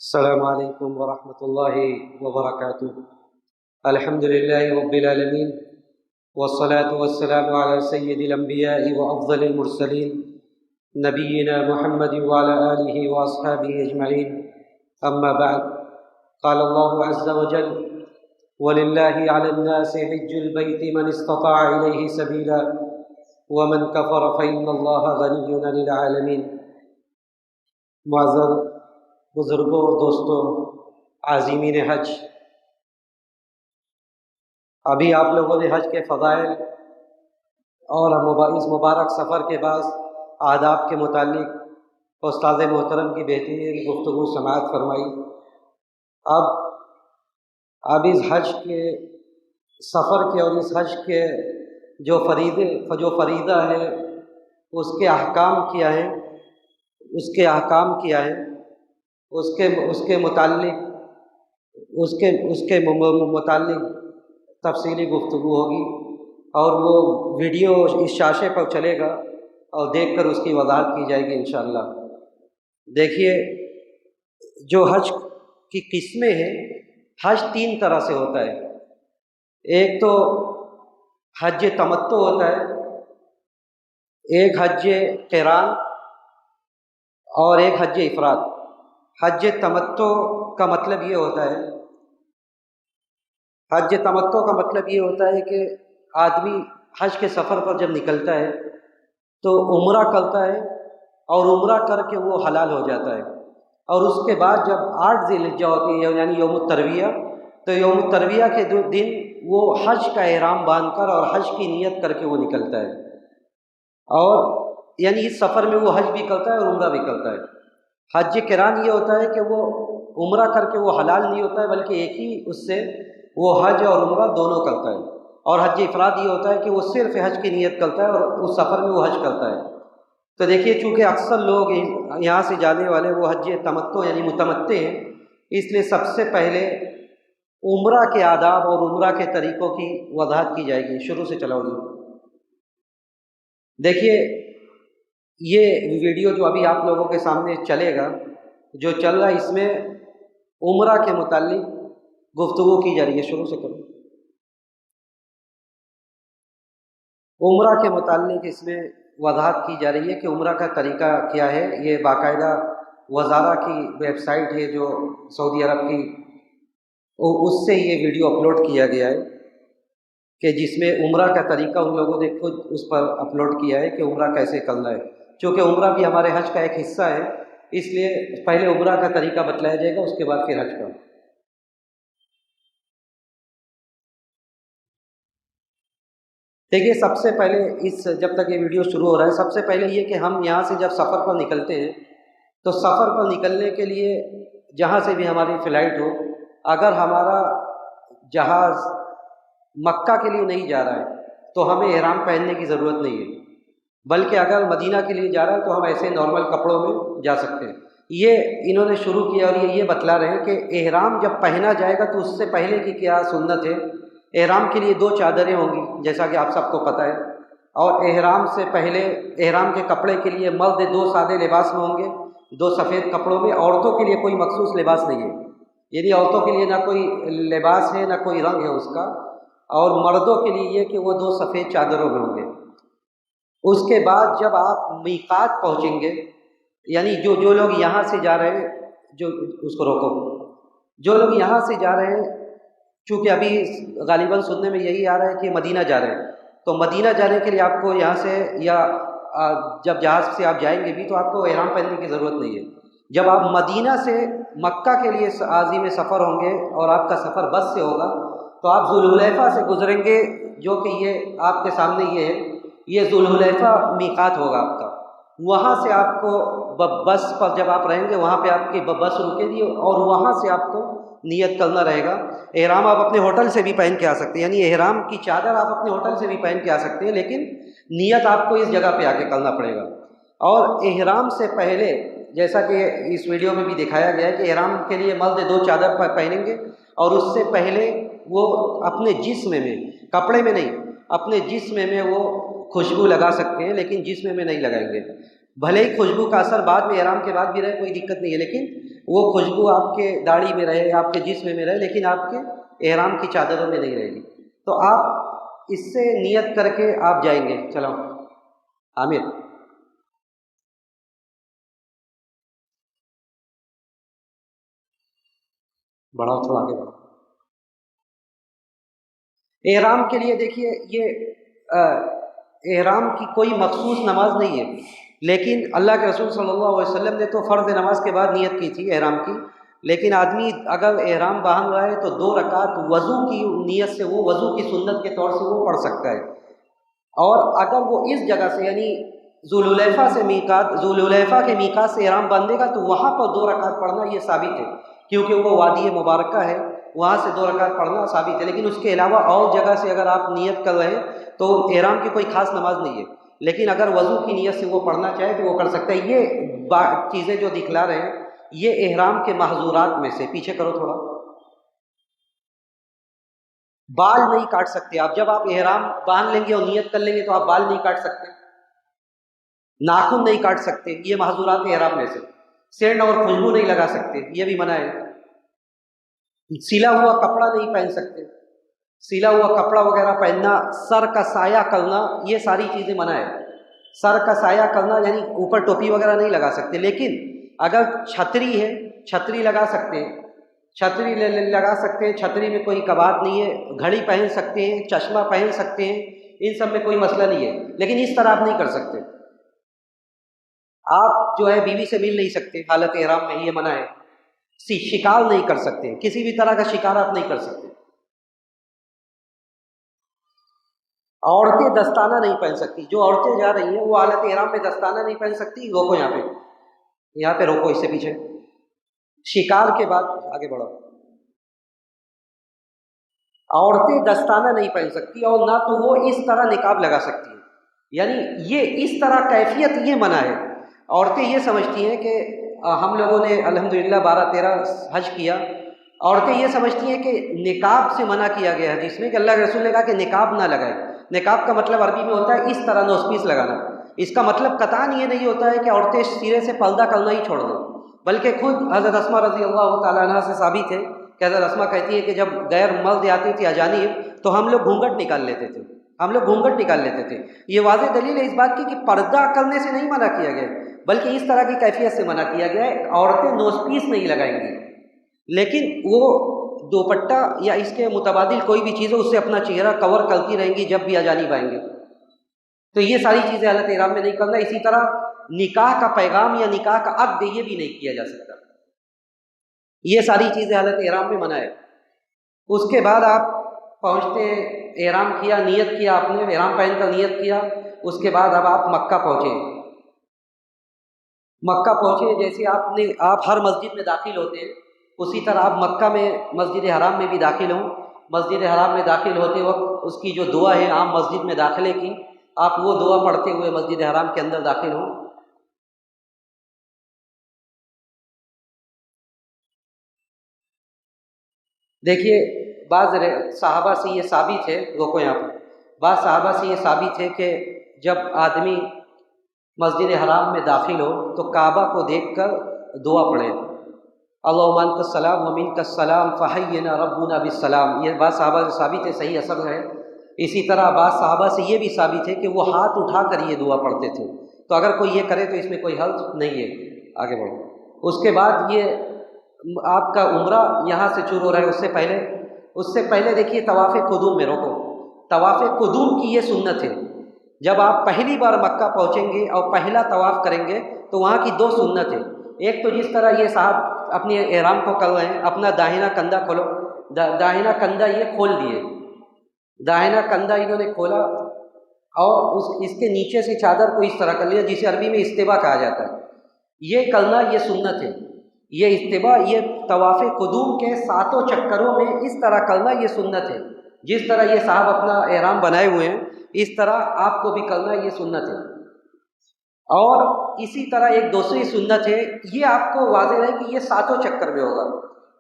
السلام علیکم ورحمۃ اللہ وبرکاتہ۔ الحمد للہ رب العالمین والصلاة والسلام علی سید الانبیاء وافضل المرسلین نبینا محمد وعلی آلہ واصحابہ اجمعین، اما بعد، قال اللہ عز وجل: وللہ علی الناس حج البیت من استطاع الیہ سبیلا ومن کفر فإن اللہ غنی عن العالمین۔ معزز بزرگوں، دوستوں، عازمین حج، ابھی آپ لوگوں نے حج کے فضائل اور اس مبارک سفر کے بعد آداب کے متعلق استاد محترم کی بہترین گفتگو سماعت فرمائی۔ اب اس حج کے سفر کے اور اس حج کے جو فریضہ ہے اس کے احکام کیا ہیں، اس کے متعلق تفصیلی گفتگو ہوگی، اور وہ ویڈیو اس شاشے پر چلے گا اور دیکھ کر اس کی وضاحت کی جائے گی انشاءاللہ۔ دیکھیے، جو حج کی قسمیں ہیں، حج 3 طرح سے ہوتا ہے۔ ایک تو حج تمتع ہوتا ہے، ایک حج قران اور ایک حج افراد۔ حج تمتع کا مطلب یہ ہوتا ہے کہ آدمی حج کے سفر پر جب نکلتا ہے تو عمرہ کرتا ہے، اور عمرہ کر کے وہ حلال ہو جاتا ہے، اور اس کے بعد جب 8 ذی الحجہ ہوتی ہے یعنی یوم الترویہ، تو یوم الترویہ کے دن وہ حج کا احرام باندھ کر اور حج کی نیت کر کے وہ نکلتا ہے، اور یعنی اس سفر میں وہ حج بھی کرتا ہے اور عمرہ بھی کرتا ہے۔ حج قران یہ ہوتا ہے کہ وہ عمرہ کر کے وہ حلال نہیں ہوتا ہے، بلکہ ایک ہی اس سے وہ حج اور عمرہ دونوں کرتا ہے۔ اور حج افراد یہ ہوتا ہے کہ وہ صرف حج کی نیت کرتا ہے اور اس سفر میں وہ حج کرتا ہے۔ تو دیکھیے، چونکہ اکثر لوگ یہاں سے جانے والے وہ حج تمتع یعنی متمتع ہیں، اس لیے سب سے پہلے عمرہ کے آداب اور عمرہ کے طریقوں کی وضاحت کی جائے گی۔ شروع سے چلاؤ گی۔ دیکھیے، یہ ویڈیو جو ابھی آپ لوگوں کے سامنے چلے گا، جو چل رہا ہے، اس میں عمرہ کے متعلق گفتگو کی جا رہی ہے۔ شروع سے کرو۔ عمرہ کے متعلق اس میں وضاحت کی جا رہی ہے کہ عمرہ کا طریقہ کیا ہے۔ یہ باقاعدہ وزارہ کی ویب سائٹ ہے جو سعودی عرب کی، اس سے یہ ویڈیو اپلوڈ کیا گیا ہے، کہ جس میں عمرہ کا طریقہ ان لوگوں نے خود اس پر اپلوڈ کیا ہے کہ عمرہ کیسے کرنا ہے۔ چونکہ عمرہ بھی ہمارے حج کا ایک حصہ ہے، اس لیے پہلے عمرہ کا طریقہ بتلایا جائے گا، اس کے بعد پھر حج کا۔ دیکھیے، سب سے پہلے جب تک یہ ویڈیو شروع ہو رہا ہے، سب سے پہلے یہ کہ ہم یہاں سے جب سفر پر نکلتے ہیں تو سفر پر نکلنے کے لیے جہاں سے بھی ہماری فلائٹ ہو، اگر ہمارا جہاز مکہ کے لیے نہیں جا رہا ہے تو ہمیں احرام پہننے کی ضرورت نہیں ہے، بلکہ اگر مدینہ کے لیے جا رہا ہے تو ہم ایسے نارمل کپڑوں میں جا سکتے ہیں۔ یہ انہوں نے شروع کیا، اور یہ بتلا رہے ہیں کہ احرام جب پہنا جائے گا تو اس سے پہلے کی کیا سنت ہے۔ احرام کے لیے 2 چادریں ہوں گی، جیسا کہ آپ سب کو پتہ ہے، اور احرام سے پہلے احرام کے کپڑے کے لیے مرد 2 سادے لباس میں ہوں گے، 2 سفید کپڑوں میں۔ عورتوں کے لیے کوئی مخصوص لباس نہیں ہے، یعنی عورتوں کے لیے نہ کوئی لباس ہے نہ کوئی رنگ ہے اس کا، اور مردوں کے لیے یہ کہ وہ 2 سفید چادروں میں ہوں گے۔ اس کے بعد جب آپ میقات پہنچیں گے، یعنی جو لوگ یہاں سے جا رہے ہیں، جو لوگ یہاں سے جا رہے ہیں، چونکہ ابھی غالباً سننے میں یہی آ رہا ہے کہ مدینہ جا رہے ہیں، تو مدینہ جانے کے لیے آپ کو یہاں سے یا جب جہاز سے آپ جائیں گے بھی تو آپ کو احرام پہننے کی ضرورت نہیں ہے۔ جب آپ مدینہ سے مکہ کے لیے عازم سفر ہوں گے اور آپ کا سفر بس سے ہوگا، تو آپ ذوالحلیفہ سے گزریں گے، جو کہ یہ آپ کے سامنے یہ ہے، یہ ذوالحلیفہ میقات ہوگا آپ کا۔ وہاں سے آپ کو بس پر جب آپ رہیں گے، وہاں پہ آپ کی بس رکے گی، اور وہاں سے آپ کو نیت کرنا رہے گا۔ احرام آپ اپنے ہوٹل سے بھی پہن کے آ سکتے ہیں، یعنی احرام کی چادر آپ اپنے ہوٹل سے بھی پہن کے آ سکتے ہیں، لیکن نیت آپ کو اس جگہ پہ آ کے کرنا پڑے گا۔ اور احرام سے پہلے، جیسا کہ اس ویڈیو میں بھی دکھایا گیا ہے، کہ احرام کے لیے مرد 2 چادر پہنیں گے، اور اس سے پہلے وہ اپنے جسم میں، کپڑے میں نہیں، اپنے جسم میں وہ خوشبو لگا سکتے ہیں، لیکن جسم میں نہیں لگائیں گے۔ بھلے ہی خوشبو کا اثر بعد میں احرام کے بعد بھی رہے، کوئی دقت نہیں ہے، لیکن وہ خوشبو آپ کے داڑھی میں رہے، آپ کے جسم میں رہے، لیکن آپ کے احرام کی چادروں میں نہیں رہے گی۔ تو آپ اس سے نیت کر کے آپ جائیں گے۔ چلو عامر، بڑھاؤ تھوڑا آگے بڑھاؤ۔ احرام کے لیے دیکھیے، یہ احرام کی کوئی مخصوص نماز نہیں ہے، لیکن اللہ کے رسول صلی اللہ علیہ وسلم نے تو فرض نماز کے بعد نیت کی تھی احرام کی، لیکن آدمی اگر احرام باندھ رہا ہے تو 2 رکعت وضو کی نیت سے، وہ وضو کی سنت کے طور سے وہ پڑھ سکتا ہے۔ اور اگر وہ اس جگہ سے یعنی ذوالحلیفہ کے میقات سے احرام باندھے گا تو وہاں پر 2 رکعت پڑھنا یہ ثابت ہے، کیونکہ وہ وادی مبارکہ ہے، وہاں سے 2 رکعت پڑھنا ثابت ہے۔ لیکن اس کے علاوہ اور جگہ سے اگر آپ نیت کر رہے ہیں تو احرام کی کوئی خاص نماز نہیں ہے، لیکن اگر وضو کی نیت سے وہ پڑھنا چاہے تو وہ کر سکتا ہے۔ یہ چیزیں جو دکھلا رہے ہیں یہ احرام کے محظورات میں سے، پیچھے کرو تھوڑا، بال نہیں کاٹ سکتے آپ۔ جب آپ احرام باندھ لیں گے اور نیت کر لیں گے تو آپ بال نہیں کاٹ سکتے، ناخن نہیں کاٹ سکتے، یہ محظورات احرام میں سے۔ سینٹ اور خوشبو نہیں لگا سکتے، یہ بھی منع ہے۔ سلا ہوا کپڑا نہیں پہن سکتے، سلا ہوا کپڑا وغیرہ پہننا، سر کا سایہ کرنا، یہ ساری چیزیں منع ہے۔ سر کا سایہ کرنا یعنی اوپر ٹوپی وغیرہ نہیں لگا سکتے، لیکن اگر چھتری ہے، چھتری لگا سکتے ہیں، چھتری لگا سکتے ہیں، چھتری میں کوئی کباط نہیں ہے۔ گھڑی پہن سکتے ہیں، چشمہ پہن سکتے ہیں، ان سب میں کوئی مسئلہ نہیں ہے، لیکن اس طرح آپ نہیں کر سکتے۔ آپ جو ہے بیوی سے مل نہیں سکتے حالت احرام میں، یہ منع ہے۔ شکار نہیں کر سکتے، کسی بھی طرح کا شکار آپ نہیں کر سکتے۔ عورتیں دستانہ نہیں پہن سکتی، جو عورتیں جا رہی ہیں وہ حالت احرام میں دستانہ نہیں پہن سکتی۔ روکو یہاں پہ روکو، اس سے پیچھے۔ شکار کے بعد آگے بڑھو۔ عورتیں دستانہ نہیں پہن سکتی اور نہ تو وہ اس طرح نقاب لگا سکتی ہیں، یعنی یہ اس طرح کیفیت یہ منع ہے۔ عورتیں یہ سمجھتی ہیں کہ ہم لوگوں نے الحمدللہ 12-13 حج کیا، عورتیں یہ سمجھتی ہیں کہ نقاب سے منع کیا گیا ہے حدیث میں، کہ اللہ کے رسول نے کہا کہ نقاب نہ لگائے۔ نقاب کا مطلب عربی میں ہوتا ہے اس طرح نوز پیس لگانا۔ اس کا مطلب قطعاً یہ نہیں ہوتا ہے کہ عورتیں سرے سے پردہ کرنا ہی چھوڑ دیں، بلکہ خود حضرت اسماء رضی اللہ تعالیٰ عنہ سے ثابت ہے کہ حضرت اسماء کہتی ہے کہ جب غیر مرد آتی تھی اجانب تو ہم لوگ گھونگھٹ نکال لیتے تھے، یہ واضح دلیل ہے اس بات کی کہ پردہ کرنے سے نہیں منع کیا گیا، بلکہ اس طرح کی کیفیت سے منع کیا گیا ہے۔ عورتیں نوز پیس نہیں لگائیں گی، لیکن وہ دوپٹہ یا اس کے متبادل کوئی بھی چیز ہو اس سے اپنا چہرہ کور کرتی رہیں گی جب بھی اجانب آئیں گے۔ تو یہ ساری چیزیں حالت احرام میں نہیں کرنا۔ اسی طرح نکاح کا پیغام یا نکاح کا عقد یہ بھی نہیں کیا جا سکتا، یہ ساری چیزیں حالت احرام میں منع ہے۔ اس کے بعد آپ پہنچتے ہیں، احرام کیا، نیت کیا، آپ نے احرام پہن کر نیت کیا، اس کے بعد اب آپ مکہ پہنچے۔ مکہ پہنچے جیسے آپ ہر مسجد میں داخل ہوتے ہیں، اسی طرح آپ مکہ میں مسجد حرام میں بھی داخل ہوں۔ مسجد حرام میں داخل ہوتے وقت اس کی جو دعا ہے عام مسجد میں داخلے کی، آپ وہ دعا پڑھتے ہوئے مسجد حرام کے اندر داخل ہوں۔ دیکھیے بعض صحابہ سے یہ ثابت ہے، روکو یہاں پر، بعض صحابہ سے یہ ثابت ہے کہ جب آدمی مسجد حرام میں داخل ہو تو کعبہ کو دیکھ کر دعا پڑھے، اللہم انت السلام و منک السلام فحینا ربنا بالسلام۔ یہ بعض صحابہ سے ثابت ہے، صحیح اثر ہے۔ اسی طرح بعض صحابہ سے یہ بھی ثابت ہے کہ وہ ہاتھ اٹھا کر یہ دعا پڑھتے تھے، تو اگر کوئی یہ کرے تو اس میں کوئی حرج نہیں ہے۔ آگے بڑھو۔ اس کے بعد یہ آپ کا عمرہ یہاں سے شروع ہو رہا ہے۔ اس سے پہلے دیکھیے طواف قدوم میں، روکو، طواف قدوم کی یہ سنت ہے۔ جب آپ پہلی بار مکہ پہنچیں گے اور پہلا طواف کریں گے تو وہاں کی 2 سنت ہے۔ ایک تو جس طرح یہ صاحب اپنے احرام کو کر رہے ہیں، اپنا داہنا کندھا کھولو، داہنا کندھا یہ کھول دیے، داہنا کندھا انہوں نے کھولا اور اس کے نیچے سے چادر کو اس طرح کر لیا، جسے عربی میں استبا کہا جاتا ہے۔ یہ کرنا یہ سنت ہے، یہ استبا، یہ طواف قدوم کے 7 چکروں میں اس طرح کرنا یہ سنت ہے۔ جس طرح یہ صاحب اپنا احرام بنائے ہوئے ہیں اس طرح آپ کو بھی کرنا یہ سنت ہے۔ اور اسی طرح ایک دوسری سنت ہے، یہ آپ کو واضح رہے کہ یہ 7 چکر میں ہوگا،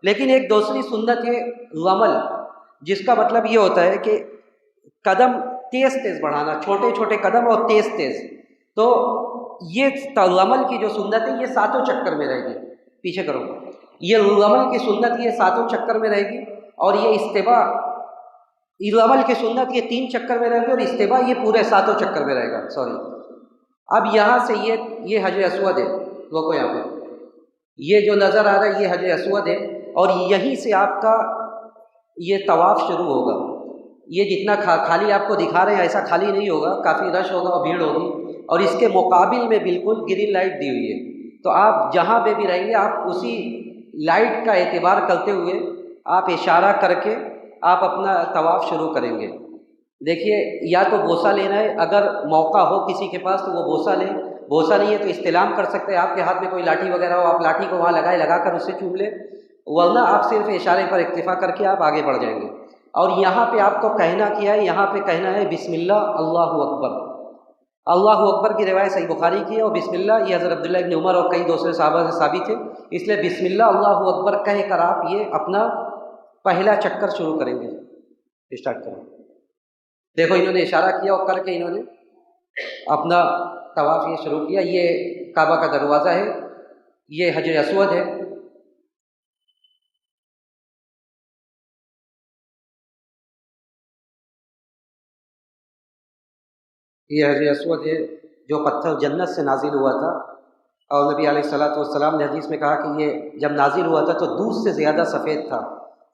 لیکن ایک دوسری سنت ہے رمل، جس کا مطلب یہ ہوتا ہے کہ قدم تیز تیز بڑھانا، چھوٹے چھوٹے قدم اور تیز تیز۔ تو یہ رمل کی جو سنت ہے یہ 7 چکر میں رہے گی۔ پیچھے کرو۔ یہ رد کی سنت یہ 7 چکر میں رہے گی، اور یہ استباء رد کی سنت یہ 3 چکر میں رہے گی، اور استباء یہ پورے 7 چکر میں رہے گا. سوری، اب یہاں سے یہ حجر اسود ہے، روکو یہاں پہ، یہ جو نظر آ رہا ہے یہ حجر اسود ہے، اور یہیں سے آپ کا یہ طواف شروع ہوگا. یہ جتنا خالی آپ کو دکھا رہے ہیں ایسا خالی نہیں ہوگا، کافی رش ہوگا اور بھیڑ ہوگی، اور اس کے مقابل میں بالکل گرین لائٹ دی ہوئی ہے. تو آپ جہاں پہ بھی رہیں گے آپ اسی لائٹ کا اعتبار کرتے ہوئے آپ اشارہ کر کے آپ اپنا طواف شروع کریں گے. دیکھیے، یا تو بوسہ لینا ہے، اگر موقع ہو کسی کے پاس تو وہ بوسہ لیں، بوسہ نہیں ہے تو استلام کر سکتے ہیں. آپ کے ہاتھ میں کوئی لاٹھی وغیرہ ہو، آپ لاٹھی کو وہاں لگا کر اس سے چوم لیں، ورنہ آپ صرف اشارے پر اکتفا کر کے آپ آگے بڑھ جائیں گے. اور یہاں پہ آپ کو کہنا کیا ہے، یہاں پہ کہنا ہے بسم اللہ اللہ اکبر. اللہ اکبر کی روایت صحیح بخاری کی ہے، اور بسم اللہ یہ حضرت عبداللہ ابن عمر اور کئی دوسرے صحابہ سے ثابت ہے. اس لیے بسم اللہ اللہ اکبر کہہ کر آپ یہ اپنا پہلا چکر شروع کریں گے، اسٹارٹ کریں. دیکھو انہوں نے اشارہ کیا اور کر کے انہوں نے اپنا طواف یہ شروع کیا. یہ کعبہ کا دروازہ ہے، یہ حجر اسود ہے. یہ حجر اسود ہے جو پتھر جنت سے نازل ہوا تھا، اور نبی علیہ الصلوۃ والسلام نے حدیث میں کہا کہ یہ جب نازل ہوا تھا تو دودھ سے زیادہ سفید تھا.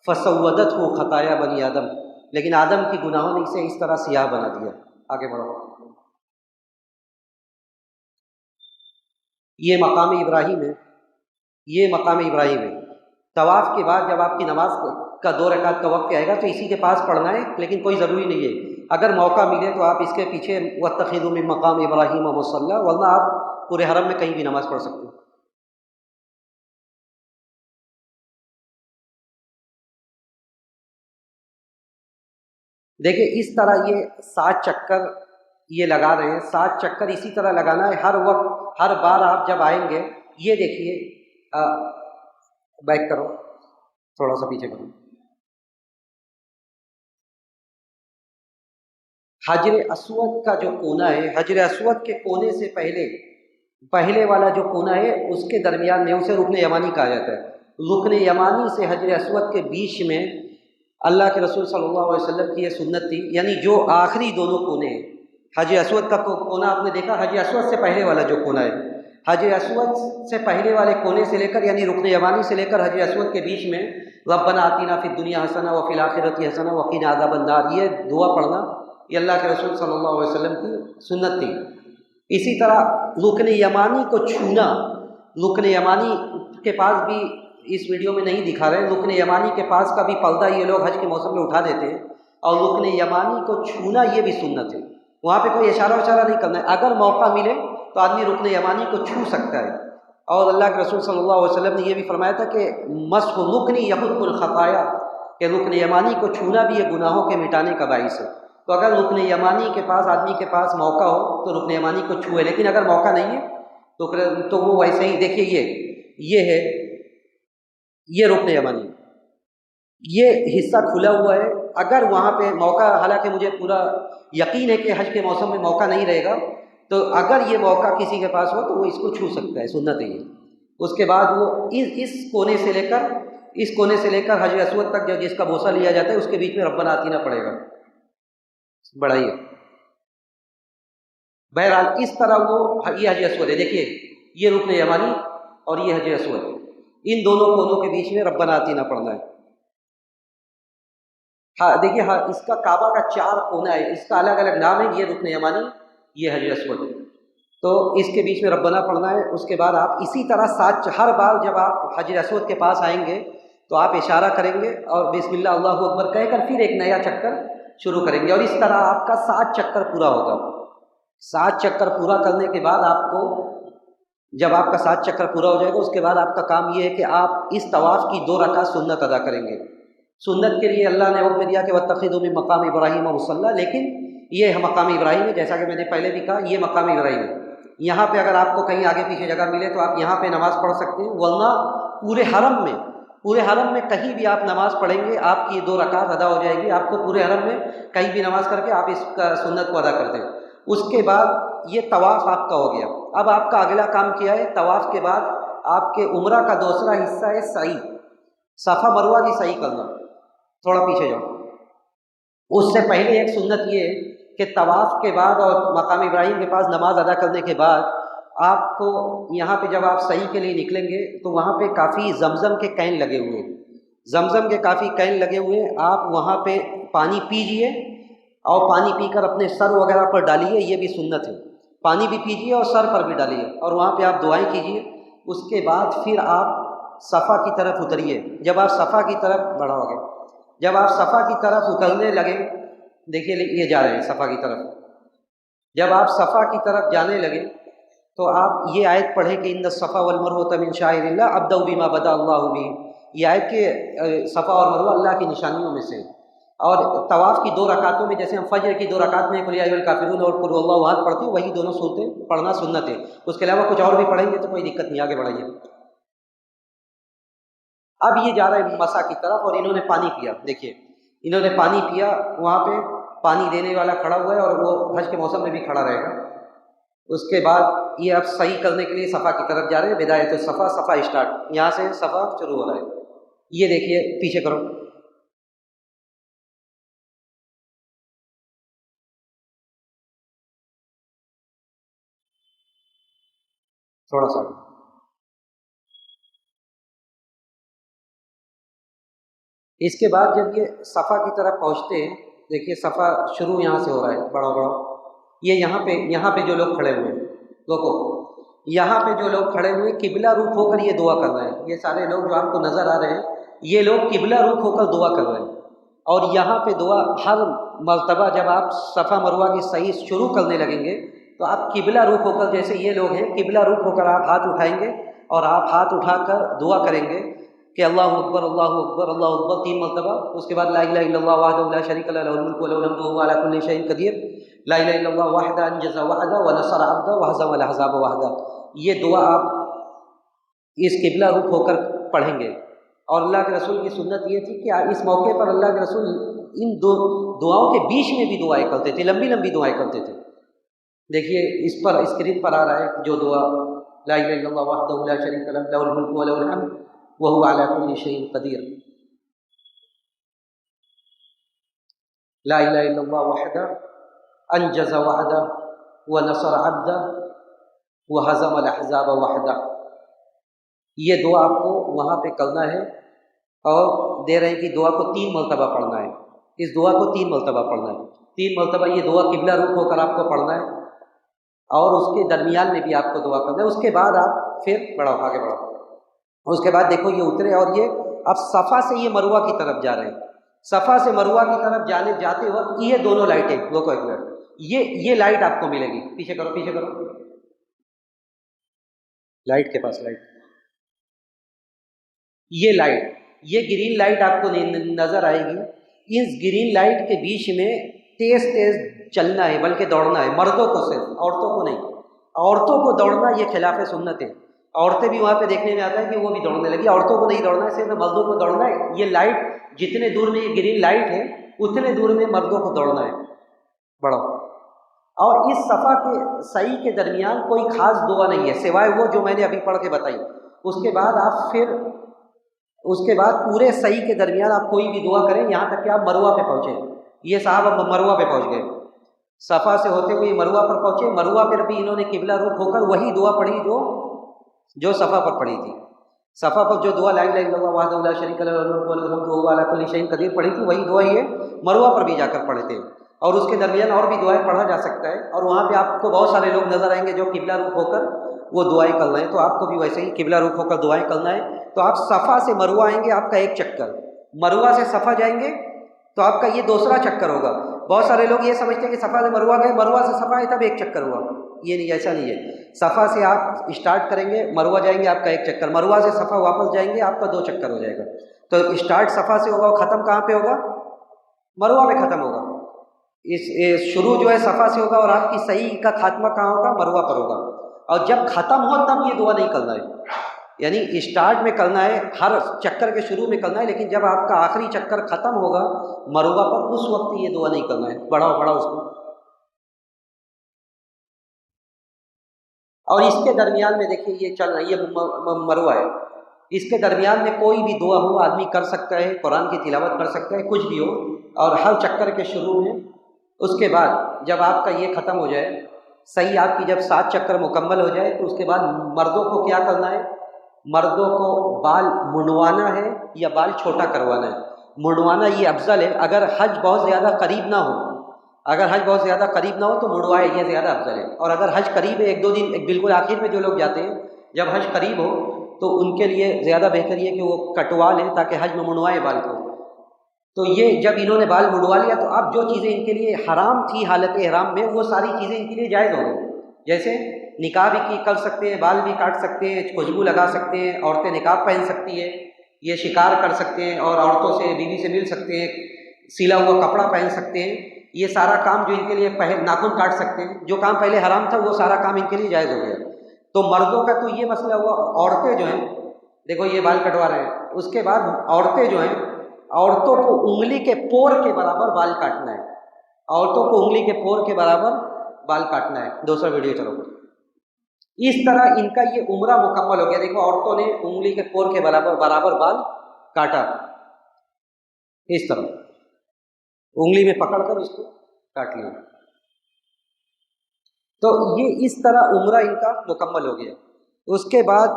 فسودتہ خطایا بنی آدم، لیکن آدم کی گناہوں نے اسے اس طرح سیاہ بنا دیا. آگے بڑھو. یہ مقام ابراہیم ہے، یہ مقام ابراہیم ہے. طواف کے بعد جب آپ کی نماز کا 2 رکعت کا وقت آئے گا تو اسی کے پاس پڑھنا ہے، لیکن کوئی ضروری نہیں ہے. اگر موقع ملے تو آپ اس کے پیچھے واتخذوا من مقام ابراہیم مصلی، ورنہ آپ پورے حرم میں کہیں بھی نماز پڑھ سکتے ہیں. دیکھیں اس طرح یہ 7 چکر یہ لگا رہے ہیں. 7 چکر اسی طرح لگانا ہے ہر وقت، ہر بار آپ جب آئیں گے. یہ دیکھیے، بیک کرو، تھوڑا سا پیچھے کرو. حجر اسود کا جو کونا ہے، حجر اسود کے کونے سے پہلے والا جو کونا ہے اس کے درمیان میں اسے رکن یمانی کہا جاتا ہے. رکن یمانی سے حجر اسود کے بیچ میں اللہ کے رسول صلی اللہ علیہ وسلم کی یہ سنت تھی، یعنی جو آخری دونوں کونے ہیں. حجر اسود کا کونا آپ نے دیکھا، حجر اسود سے پہلے والا جو کونا ہے، حجر اسود سے پہلے والے کونے سے لے کر یعنی رکن یمانی سے لے کر حجر اسود کے بیچ میں ربنا آتنا فی الدنیا حسنہ وفی الآخرۃ حسنہ وقنا عذاب النار، یہ دعا پڑھنا یہ اللہ کے رسول صلی اللہ علیہ وسلم کی سنت تھی. اسی طرح رکن یمانی کو چھونا، رکن یمانی کے پاس بھی اس ویڈیو میں نہیں دکھا رہے، رکن یمانی کے پاس کا بھی پردہ یہ لوگ حج کے موسم میں اٹھا دیتے ہیں، اور رکن یمانی کو چھونا یہ بھی سنت ہے. وہاں پہ کوئی اشارہ نہیں کرنا ہے، اگر موقع ملے تو آدمی رکن یمانی کو چھو سکتا ہے. اور اللہ کے رسول صلی اللہ علیہ وسلم نے یہ بھی فرمایا تھا کہ مسح رکن یحط الخطایا، کہ رکن یمانی کو چھونا بھی یہ گناہوں کے مٹانے کا باعث ہے. تو اگر رکن یمانی کے پاس آدمی کے پاس موقع ہو تو رکن یمانی کو چھوئے، لیکن اگر موقع نہیں ہے تو وہ ویسے ہی. دیکھیے یہ ہے، یہ رکن یمانی، یہ حصہ کھلا ہوا ہے. اگر وہاں پہ موقع، حالانکہ مجھے پورا یقین ہے کہ حج کے موسم میں موقع نہیں رہے گا، تو اگر یہ موقع کسی کے پاس ہو تو وہ اس کو چھو سکتا ہے، سنت ہے یہ. اس کے بعد وہ اس کونے سے لے کر حجر اسود تک جو جس کا بوسہ لیا جاتا ہے اس کے بیچ میں ربنا آتینا پڑے گا. بڑھائیے. بہرحال اس طرح یہ حجر اسود ہے. دیکھیے یہ رکن یمانی اور یہ حجر اسود، ان دونوں کونوں کے بیچ میں ربنا آتینا پڑھنا ہے. ہاں دیکھیے، ہاں اس کا کعبہ کا 4 کونا ہے، اس کا الگ الگ نام ہے. یہ رکن یمانی، یہ حجر اسود، تو اس کے بیچ میں ربنا پڑھنا ہے. اس کے بعد آپ اسی طرح ہر بار جب آپ حجر اسود کے پاس آئیں گے تو آپ اشارہ کریں گے اور بسم اللہ اللہ اکبر کہہ کر پھر ایک نیا چکر شروع کریں گے، اور اس طرح آپ کا 7 چکر پورا ہوگا. 7 چکر پورا کرنے کے بعد آپ کو، جب آپ کا 7 چکر پورا ہو جائے گا اس کے بعد آپ کا کام یہ ہے کہ آپ اس طواف کی 2 رکعت سنت ادا کریں گے. سنت کے لیے اللہ نے حکم دیا کہ واتخذوا من مقام ابراہیم مصلی، لیکن یہ مقام ابراہیم ہے، جیسا کہ میں نے پہلے بھی کہا یہ مقام ابراہیم ہے. یہاں پہ اگر آپ کو کہیں آگے پیچھے جگہ ملے تو آپ یہاں پہ نماز پڑھ سکتے ہیں، ورنہ پورے حرم میں کہیں بھی آپ نماز پڑھیں گے آپ کی 2 رکعت ادا ہو جائے گی. آپ کو پورے حرم میں کہیں بھی نماز کر کے آپ اس کا سنت کو ادا کر دیں. اس کے بعد یہ طواف آپ کا ہو گیا. اب آپ کا اگلا کام کیا ہے؟ طواف کے بعد آپ کے عمرہ کا دوسرا حصہ ہے سعی، صفا مروہ کی سعی کرنا. تھوڑا پیچھے جاؤ. اس سے پہلے ایک سنت یہ ہے کہ طواف کے بعد اور مقام ابراہیم کے پاس نماز ادا کرنے کے بعد آپ کو یہاں پہ جب آپ سعی کے لیے نکلیں گے تو وہاں پہ کافی زمزم کے کین لگے ہوئے ہیں، زمزم کے کافی کین لگے ہوئے ہیں. آپ وہاں پہ پانی پیجئے اور پانی پی کر اپنے سر وغیرہ پر ڈالیے، یہ بھی سنت ہے. پانی بھی پیجئے اور سر پر بھی ڈالیے اور وہاں پہ آپ دعائیں کیجئے. اس کے بعد پھر آپ صفا کی طرف اتریے. جب آپ صفا کی طرف بڑھا ہوگے، جب آپ صفا کی طرف اترنے لگے، دیکھیے یہ جا رہے ہیں صفا کی طرف. جب آپ صفا کی طرف جانے لگے تو آپ یہ آیت پڑھیں کہ ان الصفا والمروۃ من شعائر اللہ ابدأ بما بدأ اللہ بہ. یہ آیت کہ صفا اور مروہ اللہ کی نشانیوں میں سے. اور طواف کی 2 رکعتوں میں جیسے ہم فجر کی 2 رکعت میں قل یا ایھا الکافرون اور قل هو اللہ احد پڑھتے ہیں، وہی دونوں صورتیں پڑھنا سنت ہے. اس کے علاوہ کچھ اور بھی پڑھیں گے تو کوئی دقت نہیں، آگے بڑھائیے. اب یہ جا رہا ہے مسا کی طرف اور انہوں نے پانی پیا. دیکھیے انہوں نے پانی پیا، وہاں پہ پانی دینے والا کھڑا ہوا ہے اور وہ حج کے موسم میں بھی کھڑا رہے گا. اس کے بعد یہ اب صحیح کرنے کے لیے صفا کی طرف جا رہے ہیں. بدایت الصفا، صفا اسٹارٹ، یہاں سے صفا شروع ہو رہا ہے. یہ دیکھیے پیچھے کرو. تھوڑا سا اس کے بعد جب یہ صفا کی طرف پہنچتے ہیں، دیکھیے صفا شروع یہاں سے ہو رہا ہے بڑا بڑا. یہ یہاں پہ جو لوگ کھڑے ہوئے ہیں، دیکھو یہاں پہ جو لوگ کھڑے ہوئے قبلہ رخ ہو کر یہ دعا کر رہے ہیں. یہ سارے لوگ جو آپ کو نظر آ رہے ہیں یہ لوگ قبلہ رخ ہو کر دعا کر رہے ہیں. اور یہاں پہ دعا ہر مرتبہ جب آپ صفا مروہ کی صحیح شروع کرنے لگیں گے تو آپ قبلہ رخ ہو کر، جیسے یہ لوگ ہیں قبلہ رخ ہو کر آپ ہاتھ اٹھائیں گے اور آپ ہاتھ اٹھا کر دعا کریں گے کہ اللہ اکبر اللہ اکبر اللہ اکبر 3 مرتبہ. اس کے بعد لا الہ الا اللہ وحدہ لا شریک لہ لہ الملک ولہ الحمد وهو علی کل شیء قدیر. لا الہ الا اللہ وحدہ انجز وحدہ ونصر عبدہ وہزم الاحزاب وحدہ. یہ دعا آپ اس قبلہ رخ ہو کر پڑھیں گے. اور اللہ کے رسول کی سنت یہ تھی کہ اس موقع پر اللہ کے رسول ان دو دعاؤں کے بیچ میں بھی دعائیں کرتے تھے، لمبی لمبی دعائیں کرتے تھے. دیکھیے اس پر اسکرین پر آ رہا ہے جو دعا لا الہ الا اللہ وحدہ لا شریک لہ لہ الملک ولہ الحمد وهو علی کل شیء قدیر. لا الہ الا اللہ وحدہ انجز وحدہ ونصر عبدہ وہزم الاحزاب وحدہ. یہ دعا آپ کو وہاں پہ کرنا ہے اور دے رہے ہیں کہ دعا کو 3 مرتبہ پڑھنا ہے. اس دعا کو 3 مرتبہ پڑھنا ہے. 3 مرتبہ یہ دعا قبلہ رخ ہو کر آپ کو پڑھنا ہے اور اس کے درمیان میں بھی آپ کو دعا کرنا ہے. اس کے بعد آپ پھر بڑھاؤ، آگے بڑھاؤ. اس کے بعد دیکھو یہ اترے اور یہ اب صفا سے یہ مروہ کی طرف جا رہے ہیں. صفا سے مروہ کی طرف جاتے وقت یہ دونوں لائٹیں، روکو ایک منٹ، یہ لائٹ آپ کو ملے گی. پیچھے کرو پیچھے کرو، لائٹ کے پاس لائٹ، یہ لائٹ، یہ گرین لائٹ آپ کو نظر آئے گی. اس گرین لائٹ کے بیچ میں تیز تیز چلنا ہے، بلکہ دوڑنا ہے. مردوں کو صرف، عورتوں کو نہیں. عورتوں کو دوڑنا یہ خلاف سنت ہے. عورتیں بھی وہاں پہ دیکھنے میں آتا ہے کہ وہ بھی دوڑنے لگی. عورتوں کو نہیں دوڑنا ہے، صرف مردوں کو دوڑنا ہے. یہ لائٹ جتنے دور میں یہ گرین لائٹ ہے اتنے دور میں مردوں کو دوڑنا ہے. بڑھو. اور اس صفا کے صحیح کے درمیان کوئی خاص دعا نہیں ہے سوائے وہ جو میں نے ابھی پڑھ کے بتائی. اس کے بعد آپ پھر اس کے بعد پورے صحیح کے درمیان آپ کوئی بھی دعا کریں یہاں تک کہ آپ مروہ پہ پہنچیں. یہ صاحب اب مروہ پہ پہنچ گئے، صفا سے ہوتے ہوئے مروہ پر پہنچے. مروہ پر بھی انہوں نے قبلہ رخ ہو کر وہی دعا پڑھی جو صفا پر پڑھی تھی. صفا پر جو دعا لا الہ الا اللہ وحدہ لا شریک لہ لہ الملک ولہ الحمد وهو علی کل شیء قدیر پڑھی تھی، وہی دعا یہ مروہ پر بھی جا کر پڑھے تھے. اور اس کے درمیان اور بھی دعائیں پڑھا جا سکتا ہے. اور وہاں پہ آپ کو بہت سارے لوگ نظر آئیں گے جو قبلہ رخ ہو کر وہ دعائیں کرنا ہے. تو آپ کو بھی ویسے ہی قبلہ رخ ہو کر دعائیں کرنا ہے. تو آپ صفا سے مروہ آئیں گے، آپ کا ایک چکر. مروہ سے صفا جائیں گے تو آپ کا یہ دوسرا چکر ہوگا. بہت سارے لوگ یہ سمجھتے ہیں کہ صفا سے مروہ گئے، مروہ سے صفا ہے تب ایک چکر ہوا. یہ نہیں، ایسا نہیں ہے. صفا سے آپ اسٹارٹ کریں گے، مروہ جائیں گے، آپ کا ایک چکر. مروہ سے صفا واپس جائیں گے، آپ کا 2 چکر ہو جائے گا. تو اسٹارٹ صفا سے ہوگا اور ختم کہاں پہ ہوگا؟ مروہ پہ ختم ہوگا. اس شروع جو ہے صفا سے ہوگا اور آپ کی صحیح کا خاتمہ کہاں ہوگا؟ مروہ پر ہوگا. اور جب ختم ہو تب یہ دعا نہیں کرنا ہے، یعنی اسٹارٹ میں کرنا ہے، ہر چکر کے شروع میں کرنا ہے، لیکن جب آپ کا آخری چکر ختم ہوگا مروہ پر اس وقت یہ دعا نہیں کرنا ہے. بڑھاؤ بڑھاؤ اس کو. اور اس کے درمیان میں دیکھیے یہ چل رہا ہے، یہ مروہ ہے، اس کے درمیان میں کوئی بھی دعا ہو آدمی کر سکتا ہے، قرآن کی تلاوت کر سکتا ہے، کچھ بھی ہو، اور ہر چکر کے شروع میں اس کے بعد جب آپ کا یہ ختم ہو جائے، صحیح آپ کی جب 7 چکر مکمل ہو جائے تو اس کے بعد مردوں کو کیا کرنا ہے؟ مردوں کو بال منڈوانا ہے یا بال چھوٹا کروانا ہے؟ منڈوانا یہ افضل ہے، اگر حج بہت زیادہ قریب نہ ہو، اگر حج بہت زیادہ قریب نہ ہو تو منڈوائے، یہ زیادہ افضل ہے، اور اگر حج قریب ہے 1-2 دن بالکل آخر میں جو لوگ جاتے ہیں جب حج قریب ہو تو ان کے لیے زیادہ بہتر یہ کہ وہ کٹوا لیں تاکہ حج میں منڈوائے بال کو۔ تو یہ جب انہوں نے بال منڈوا لیا تو اب جو چیزیں ان کے لیے حرام تھی حالت احرام میں وہ ساری چیزیں ان کے لیے جائز ہو گئی، جیسے نکاح بھی کر سکتے ہیں، بال بھی کاٹ سکتے ہیں، خوشبو لگا سکتے ہیں، عورتیں نقاب پہن سکتی ہیں، یہ شکار کر سکتے ہیں اور عورتوں سے بیوی سے مل سکتے ہیں، سلا ہوا کپڑا پہن سکتے ہیں، یہ سارا کام جو ان کے لیے ناخن کاٹ سکتے ہیں، جو کام پہلے حرام تھا وہ سارا کام ان کے لیے جائز ہو گیا۔ تو مردوں کا تو یہ مسئلہ ہوا، عورتیں جو ہیں دیکھو یہ بال کٹوا رہے ہیں، اس کے بعد عورتیں جو ہیں، عورتوں کو انگلی کے پور کے برابر بال کاٹنا ہے، عورتوں کو انگلی کے پور کے برابر بال کاٹنا ہے۔ دوسرا ویڈیو چلو۔ اس طرح ان کا یہ عمرہ مکمل ہو گیا، دیکھو عورتوں نے انگلی کے پور کے برابر بال کاٹا، اس طرح انگلی میں پکڑ کر اس کو کاٹ لیا، تو یہ اس طرح عمرہ ان کا مکمل ہو گیا۔ اس کے بعد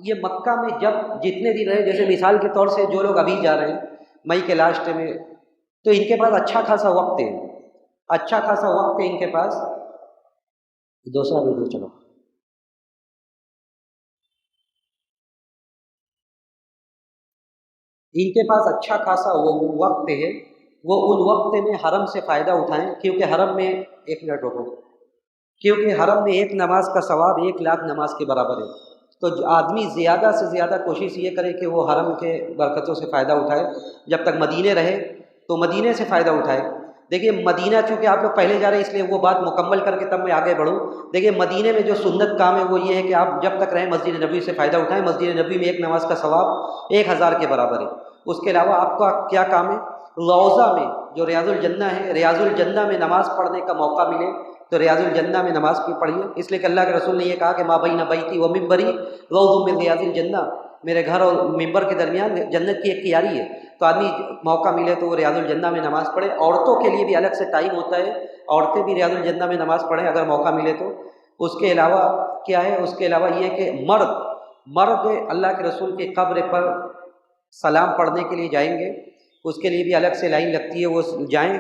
یہ مکہ میں جب جتنے دن رہے، جیسے مثال کے طور سے جو لوگ ابھی جا رہے ہیں مئی کے لاسٹ میں، تو ان کے پاس اچھا خاصا وقت ہے، اچھا خاصا وقت ہے ان کے پاس۔ دوسرا ویڈیو چلو۔ ان کے پاس اچھا خاصا وہ وقت ہے، وہ ان وقت میں حرم سے فائدہ اٹھائیں، کیونکہ حرم میں 1 منٹ رکو، کیونکہ حرم میں 1 نماز کا ثواب 1,00,000 نماز کے برابر ہے، تو آدمی زیادہ سے زیادہ کوشش یہ کرے کہ وہ حرم کے برکتوں سے فائدہ اٹھائے، جب تک مدینے رہے تو مدینے سے فائدہ اٹھائے۔ دیکھیے مدینہ چونکہ آپ لوگ پہلے جا رہے ہیں اس لیے وہ بات مکمل کر کے تب میں آگے بڑھوں۔ دیکھیے مدینے میں جو سنت کام ہے وہ یہ ہے کہ آپ جب تک رہیں مسجد نبوی سے فائدہ اٹھائیں، مسجد نبوی میں 1 نماز کا ثواب 1000 کے برابر ہے۔ اس کے علاوہ آپ کا کیا کام ہے؟ روضہ میں جو ریاض الجنہ ہے، ریاض الجنہ میں نماز پڑھنے کا موقع ملے تو ریاض الجنہ میں نماز کی پڑھیے، اس لیے کہ اللہ کے رسول نے یہ کہا کہ ما بین بیتی و منبری روض من ریاض الجنہ، میرے گھر اور ممبر کے درمیان جنت کی ایک کیاری ہے، تو آدمی موقع ملے تو وہ ریاض الجنہ میں نماز پڑھے۔ عورتوں کے لیے بھی الگ سے ٹائم ہوتا ہے، عورتیں بھی ریاض الجنہ میں نماز پڑھیں اگر موقع ملے تو۔ اس کے علاوہ کیا ہے؟ اس کے علاوہ یہ کہ مرد اللہ کے رسول کی قبر پر سلام پڑھنے کے لیے جائیں گے، اس کے لیے بھی الگ سے لائن لگتی ہے، وہ جائیں،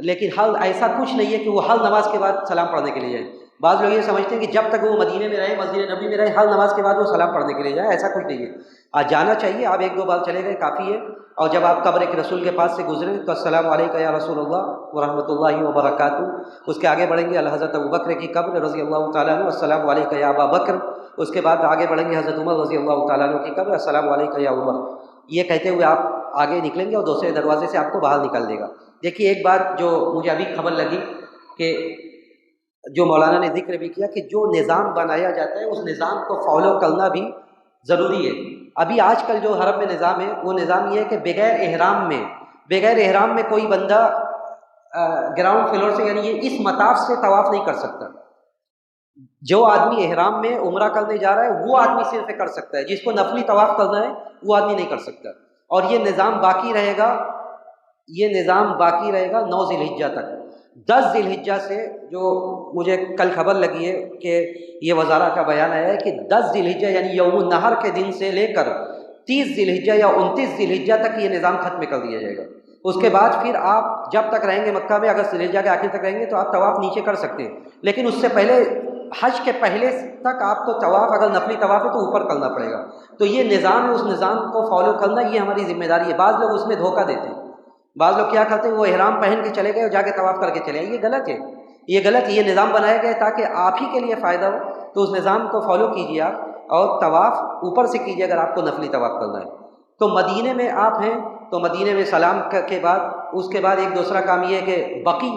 لیکن حل ایسا کچھ نہیں ہے کہ وہ ہر نماز کے بعد سلام پڑھنے کے لیے جائیں۔ بعض لوگ یہ سمجھتے ہیں کہ جب تک وہ مدینے میں رہے، مسجد نبی میں رہے، ہر نماز کے بعد وہ سلام پڑھنے کے لیے جائیں، ایسا کچھ نہیں ہے۔ آج جانا چاہیے، آپ 1-2 بار چلے گئے کافی ہے، اور جب آپ قبر کے رسول کے پاس سے گزریں تو السلام علیکم یا رسول اللہ ورحمۃ اللہ وبرکاتہ، اس کے آگے بڑھیں گے حضرت ابوبکر کی قبر رضی اللہ تعالیٰ عنہ، السلام علیکم یا ابا بکر، اس کے بعد آگے بڑھیں گے حضرت عمر رضی اللہ تعالیٰ عنہ کی قبر، السلام علیکم یا عمر، یہ کہتے ہوئے آپ آگے نکلیں گے اور دوسرے دروازے سے آپ کو باہر نکال دے گا۔ دیکھیے ایک بات جو مجھے ابھی خبر لگی کہ جو مولانا نے ذکر بھی کیا کہ جو نظام بنایا جاتا ہے اس نظام کو فالو کرنا بھی ضروری ہے۔ ابھی آج کل جو حرم میں نظام ہے وہ نظام یہ ہے کہ بغیر احرام میں کوئی بندہ گراؤنڈ فلور سے، یعنی یہ اس مطاف سے طواف نہیں کر سکتا۔ جو آدمی احرام میں عمرہ کرنے جا رہا ہے وہ آدمی صرف کر سکتا ہے، جس کو نفلی طواف کرنا ہے وہ آدمی نہیں کر سکتا، اور یہ نظام باقی رہے گا، یہ نظام باقی رہے گا 9 ذی الحجہ تک۔ 10 ذی الحجہ سے جو مجھے کل خبر لگی ہے کہ یہ وزارہ کا بیان آیا ہے کہ 10 ذی الحجہ یعنی یوم النحر کے دن سے لے کر 30 ذی الحجہ یا 29 ذی الحجہ تک یہ نظام ختم کر دیا جائے گا۔ اس کے بعد پھر آپ جب تک رہیں گے مکہ میں، اگر ذی الحجہ کے آخر تک رہیں گے تو آپ طواف نیچے کر سکتے ہیں، لیکن اس سے پہلے حج کے پہلے تک آپ کو طواف اگر نفلی طواف ہے تو اوپر کرنا پڑے گا۔ تو یہ نظام ہے، اس نظام کو فالو کرنا یہ ہماری ذمہ داری ہے۔ بعض لوگ اس میں دھوکہ دیتے ہیں، بعض لوگ کیا کرتے ہیں وہ احرام پہن کے چلے گئے اور جا کے طواف کر کے چلے آئے، یہ غلط ہے، یہ غلط ہے۔ یہ نظام بنایا گیا ہے تاکہ آپ ہی کے لیے فائدہ ہو، تو اس نظام کو فالو کیجیے آپ، اور طواف اوپر سے کیجیے اگر آپ کو نفلی طواف کرنا ہے۔ تو مدینے میں آپ ہیں تو مدینے میں سلام کے بعد اس کے بعد ایک دوسرا کام یہ ہے کہ بقی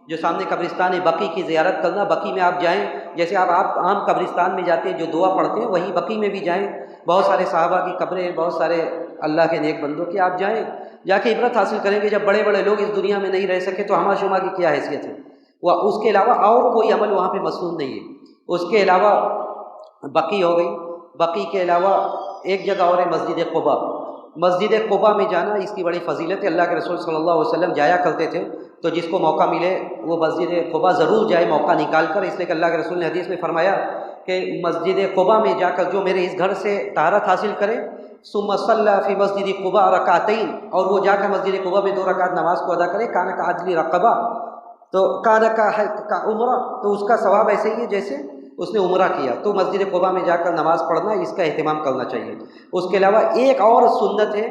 جو سامنے قبرستان ہے بقی کی زیارت کرنا۔ بقی میں آپ جائیں، جیسے آپ عام قبرستان میں جاتے ہیں جو دعا پڑھتے ہیں وہی بقی میں بھی جائیں، بہت سارے صحابہ کی قبریں ہیں، بہت سارے اللہ کے نیک بندوں کی، آپ جائیں، جا کے عبرت حاصل کریں گے۔ جب بڑے بڑے لوگ اس دنیا میں نہیں رہ سکے تو ہمہ شمہ کی کیا حیثیت ہے؟ وہ اس کے علاوہ اور کوئی عمل وہاں پہ مسنون نہیں ہے۔ اس کے علاوہ بقی ہو گئی، بقی کے علاوہ ایک جگہ اور ہے مسجد قباء۔ مسجد قباء میں جانا اس کی بڑی فضیلت ہے، اللہ کے رسول صلی اللہ علیہ وسلم جایا کرتے تھے، تو جس کو موقع ملے وہ مسجد قباء ضرور جائے موقع نکال کر، اس لیے کہ اللہ کے رسول نے حدیث میں فرمایا کہ مسجد قباء میں جا کر جو میرے اس گھر سے طہارت حاصل کرے، ثم صلی فی مسجد قباء رکعتین، اور وہ جا کر مسجد قباء میں 2 رکعت نماز کو ادا کرے، کان کعدل رقبہ، تو کان کا عمرہ، تو اس کا ثواب ایسے ہی ہے جیسے اس نے عمرہ کیا۔ تو مسجد قباء میں جا کر نماز پڑھنا، اس کا اہتمام کرنا چاہیے۔ اس کے علاوہ ایک اور سنت ہے،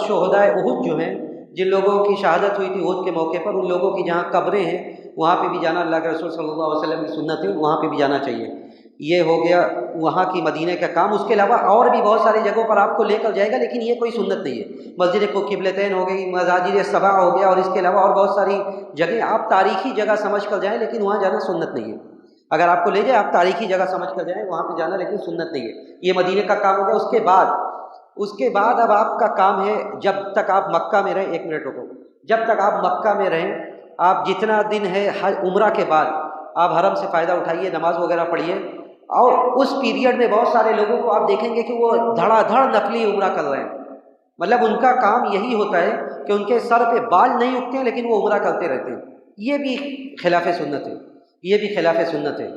شہدائے احد جو ہیں، جن لوگوں کی شہادت ہوئی تھی احد کے موقع پر، ان لوگوں کی جہاں قبریں ہیں وہاں پہ بھی جانا اللہ کے رسول صلی اللہ علیہ وسلم کی سنت ہے، وہاں پہ بھی جانا چاہیے۔ یہ ہو گیا وہاں کی مدینہ کا کام۔ اس کے علاوہ اور بھی بہت ساری جگہوں پر آپ کو لے کر جائے گا، لیکن یہ کوئی سنت نہیں ہے۔ مسجد کو قبلتین ہو گئی، مساجد سبع ہو گیا، اور اس کے علاوہ اور بہت ساری جگہیں آپ تاریخی جگہ سمجھ کر جائیں، لیکن وہاں جانا سنت نہیں ہے۔ اگر آپ کو لے جائے آپ تاریخی جگہ سمجھ کر جائیں وہاں پہ جانا، لیکن سنت نہیں ہے۔ یہ مدینہ کا کام ہو گیا۔ اس کے بعد اب آپ کا کام ہے، جب تک آپ مکہ میں رہیں، 1 منٹ رکو، جب تک آپ مکہ میں رہیں، آپ جتنا دن ہے عمرہ کے بعد آپ حرم سے فائدہ اٹھائیے، نماز وغیرہ پڑھیے، اور اس پیریڈ میں بہت سارے لوگوں کو آپ دیکھیں گے کہ وہ دھڑا دھڑ نفلی عمرہ کر رہے ہیں۔ مطلب ان کا کام یہی ہوتا ہے کہ ان کے سر پہ بال نہیں اگتے ہیں، لیکن وہ عمرہ کرتے رہتے ہیں۔ یہ بھی خلاف سنت ہے، یہ بھی خلاف سنت ہے۔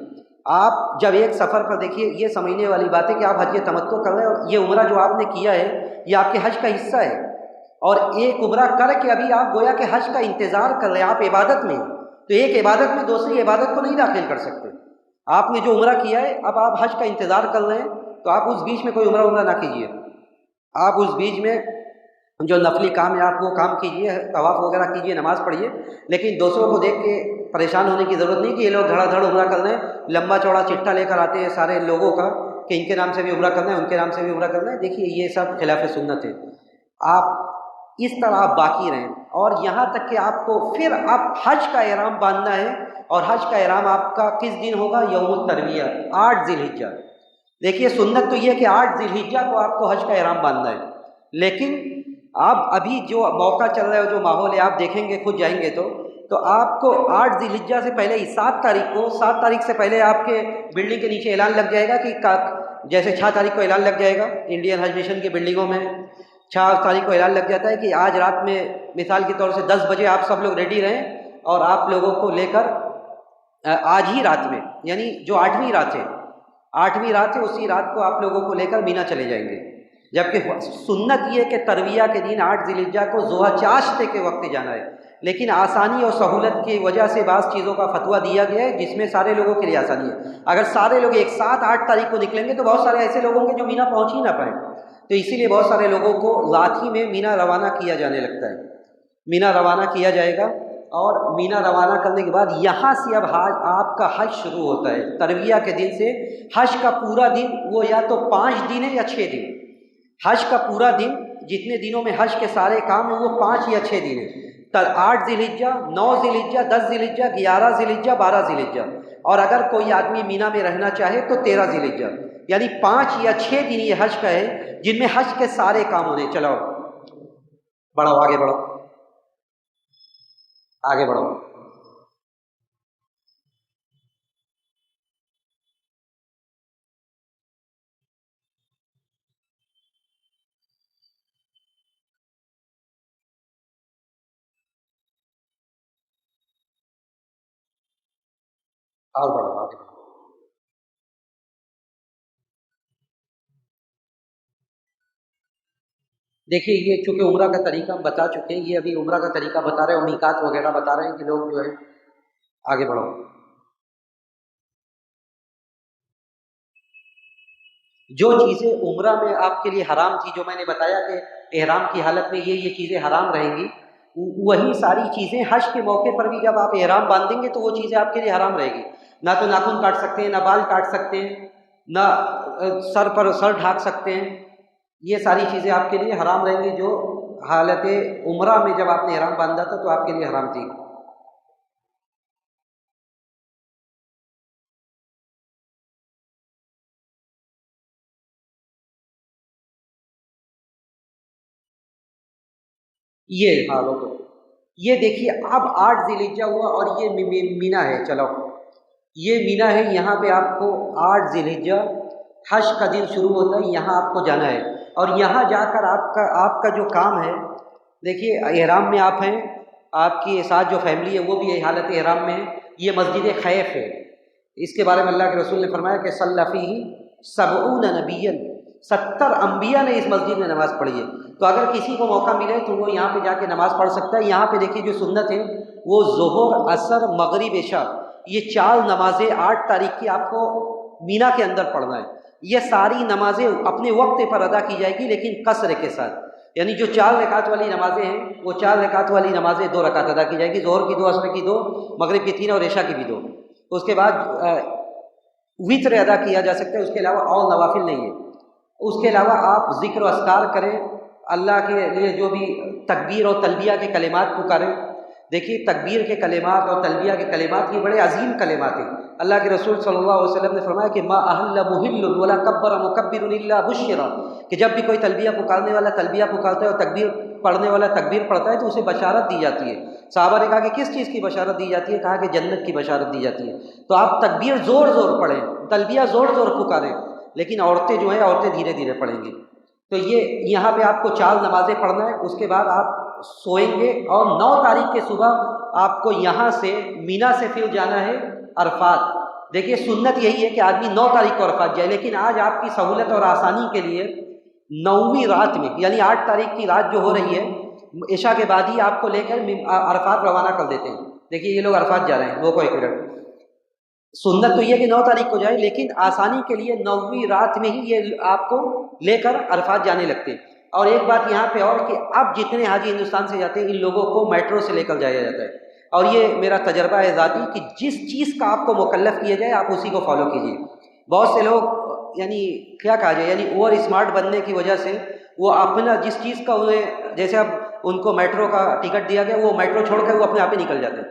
آپ جب ایک سفر پر دیکھیے، یہ سمجھنے والی بات ہے کہ آپ حج تمتع کر رہے ہیں، اور یہ عمرہ جو آپ نے کیا ہے یہ آپ کے حج کا حصہ ہے، اور ایک عمرہ کر کے ابھی آپ گویا کہ حج کا انتظار کر رہے ہیں، آپ عبادت میں ہیں، تو ایک عبادت میں دوسری عبادت کو نہیں داخل کر سکتے۔ آپ نے جو عمرہ کیا ہے، اب آپ حج کا انتظار کر رہے ہیں، تو آپ اس بیچ میں کوئی عمرہ نہ کیجیے۔ آپ اس بیچ میں جو نفلی کام ہے آپ وہ کام کیجیے، طواف وغیرہ کیجیے، نماز پڑھیے، لیکن دوسروں کو دیکھ کے پریشان ہونے کی ضرورت نہیں کہ یہ لوگ دھڑا دھڑ عمرہ کر رہے ہیں، لمبا چوڑا چٹا لے کر آتے ہیں سارے لوگوں کا کہ ان کے نام سے بھی عمرہ کرنا ہے، ان کے نام سے بھی عمرہ کرنا ہے۔ دیکھیے یہ سب خلاف سنت ہے۔ آپ اس طرح آپ باقی رہیں، اور یہاں تک کہ آپ کو پھر آپ حج کا احرام باندھنا ہے، اور حج کا احرام آپ کا کس دن ہوگا؟ یوم الترویہ، 8 ذی الحجہ۔ دیکھیے سنت تو یہ ہے کہ 8 ذی الحجہ کو آپ کو حج کا احرام باندھنا ہے، لیکن آپ ابھی جو موقع چل رہا ہے، جو ماحول ہے، آپ دیکھیں گے، خود جائیں گے تو آپ کو 8 ذی الحجہ سے پہلے ہی 7 تاریخ سے پہلے آپ کے بلڈنگ کے نیچے اعلان لگ جائے گا کہ جیسے 6 تاریخ کو اعلان لگ جائے گا انڈین حج مشن کی بلڈنگوں میں، 6 تاریخ کو اعلان لگ جاتا ہے کہ آج رات میں مثال کے طور سے 10 بجے آپ سب لوگ ریڈی رہیں، اور آپ لوگوں کو لے کر آج ہی رات میں، یعنی جو 8ویں رات ہے اسی رات کو آپ لوگوں کو لے کر مینا چلے جائیں گے۔ جبکہ سنت یہ کہ ترویہ کے دن 8 ذی الحجہ کو ضحیٰ چاشت کے وقت جانا ہے، لیکن آسانی اور سہولت کی وجہ سے بعض چیزوں کا فتویٰ دیا گیا ہے جس میں سارے لوگوں کے لیے آسانی ہے۔ اگر سارے لوگ ایک ساتھ 8 تاریخ کو نکلیں گے تو بہت سارے ایسے لوگ ہوں گے جو مینا پہنچ ہی نہ پائیں، تو اسی لیے بہت سارے لوگوں کو رات ہی میں مینا روانہ کیا جانے لگتا ہے۔ مینا روانہ کیا جائے گا، اور مینا روانہ کرنے کے بعد یہاں سے اب آپ کا حج شروع ہوتا ہے۔ ترویہ کے دن سے حج کا پورا دن، وہ یا تو 5 دن ہے یا 6 دن، حج کا پورا دن، جتنے دنوں میں حج کے سارے کام ہیں وہ 5 یا 6 دن ہیں۔ 8 ذی الحجہ، 9 ذی الحجہ، 10 ذی الحجہ، 11 ذی الحجہ، 12 ذی الحجہ، اور اگر کوئی آدمی مینا میں رہنا چاہے تو 13 ذی الحجہ، یعنی 5 یا 6 دن یہ حج کا ہے جن میں حج کے سارے کام ہونے۔ چلو بڑھو، آگے بڑھو، آگے بڑھو۔ اور بڑھو، آگے بڑھو۔ دیکھیے یہ چونکہ عمرہ کا طریقہ ہم بتا چکے ہیں، یہ ابھی عمرہ کا طریقہ بتا رہے ہیں، اور میقات وغیرہ بتا رہے ہیں کہ لوگ جو ہے آگے بڑھو۔ جو چیزیں عمرہ میں آپ کے لیے حرام تھی، جو میں نے بتایا کہ احرام کی حالت میں یہ چیزیں حرام رہیں گی، وہی ساری چیزیں حج کے موقع پر بھی جب آپ احرام باندھیں گے تو وہ چیزیں آپ کے لیے حرام رہے گی۔ نہ تو ناخن کاٹ سکتے ہیں، نہ بال کاٹ سکتے ہیں، نہ سر پر سر ڈھانک سکتے ہیں، یہ ساری چیزیں آپ کے لیے حرام رہیں گی جو حالت عمرہ میں جب آپ نے احرام باندھا تھا تو آپ کے لیے حرام تھی۔ یہ ہاں وہ تو یہ دیکھیے اب 8 ذی الحجہ ہوا اور یہ مینا ہے۔ چلو یہ مینا ہے، یہاں پہ آپ کو 8 ذی الحجہ حج کا دن شروع ہوتا ہے، یہاں آپ کو جانا ہے، اور یہاں جا کر آپ کا جو کام ہے، دیکھیے احرام میں آپ ہیں، آپ کی ساتھ جو فیملی ہے وہ بھی حالت احرام میں ہے، یہ مسجد خیف ہے، اس کے بارے میں اللہ کے رسول نے فرمایا کہ صلی فیہ 70 نبیا، 70 انبیاء نے اس مسجد میں نماز پڑھی ہے، تو اگر کسی کو موقع ملے تو وہ یہاں پہ جا کے نماز پڑھ سکتا ہے۔ یہاں پہ دیکھیے جو سنت ہے وہ ظہر، عصر، مغرب، عشاء، یہ 4 نمازیں 8 تاریخ کی آپ کو مینا کے اندر پڑھنا ہے۔ یہ ساری نمازیں اپنے وقت پر ادا کی جائے گی لیکن قصر کے ساتھ، یعنی جو 4 رکعت والی نمازیں ہیں وہ 4 رکعت والی نمازیں 2 رکعت ادا کی جائے گی، ظہر کی 2، عصر کی 2، مغرب کی 3 اور عشاء کی بھی 2۔ اس کے بعد وتر ادا کیا جا سکتا ہے، اس کے علاوہ اور نوافل نہیں ہے۔ اس کے علاوہ آپ ذکر و اذکار کریں، اللہ کے لیے جو بھی تکبیر اور تلبیہ کے کلمات پکاریں۔ دیکھیے تکبیر کے کلمات اور تلبیہ کے کلمات یہ بڑے عظیم کلمات ہیں۔ اللہ کے رسول صلی اللہ علیہ وسلم نے فرمایا کہ ما احل محل ولا کبر مکبر الا بشر، کہ جب بھی کوئی تلبیہ پکارنے والا تلبیہ پکارتا ہے اور تکبیر پڑھنے والا تکبیر پڑھتا ہے تو اسے بشارت دی جاتی ہے۔ صحابہ نے کہا کہ کس چیز کی بشارت دی جاتی ہے؟ کہا کہ جنت کی بشارت دی جاتی ہے۔ تو آپ تکبیر زور زور پڑھیں، تلبیہ زور زور پکاریں، لیکن عورتیں جو ہیں عورتیں دھیرے دھیرے پڑھیں گی۔ تو یہ یہاں پہ آپ کو 4 نمازیں پڑھنا ہے، اس کے بعد آپ سوئیں گے، اور 9 تاریخ کے صبح آپ کو یہاں سے مینا سے پھر جانا ہے عرفات۔ دیکھیے سنت یہی ہے کہ آدمی 9 تاریخ کو عرفات جائے، لیکن آج آپ کی سہولت اور آسانی کے لیے 9ویں رات میں، یعنی 8 تاریخ کی رات جو ہو رہی ہے عشاء کے بعد ہی آپ کو لے کر عرفات روانہ کر دیتے ہیں۔ دیکھیے یہ لوگ عرفات جا رہے ہیں، 2 کو 1 منٹ۔ سنت تو یہ کہ 9 تاریخ کو جائیں، لیکن آسانی کے لیے 9ویں رات میں ہی یہ آپ کو لے کر عرفات جانے لگتے ہیں۔ اور ایک بات یہاں پہ اور کہ اب جتنے حاجی ہندوستان سے جاتے ہیں ان لوگوں کو میٹرو سے لے کر جایا جاتا ہے، اور یہ میرا تجربہ ہے ذاتی کہ جس چیز کا آپ کو مکلف کیا جائے آپ اسی کو فالو کیجیے۔ بہت سے لوگ یعنی کیا کہا جائے، یعنی اوور اسمارٹ بننے کی وجہ سے وہ اپنا جس چیز کا انہیں، جیسے اب ان کو میٹرو کا ٹکٹ دیا گیا وہ میٹرو چھوڑ کر وہ اپنے آپ ہی نکل جاتے ہیں،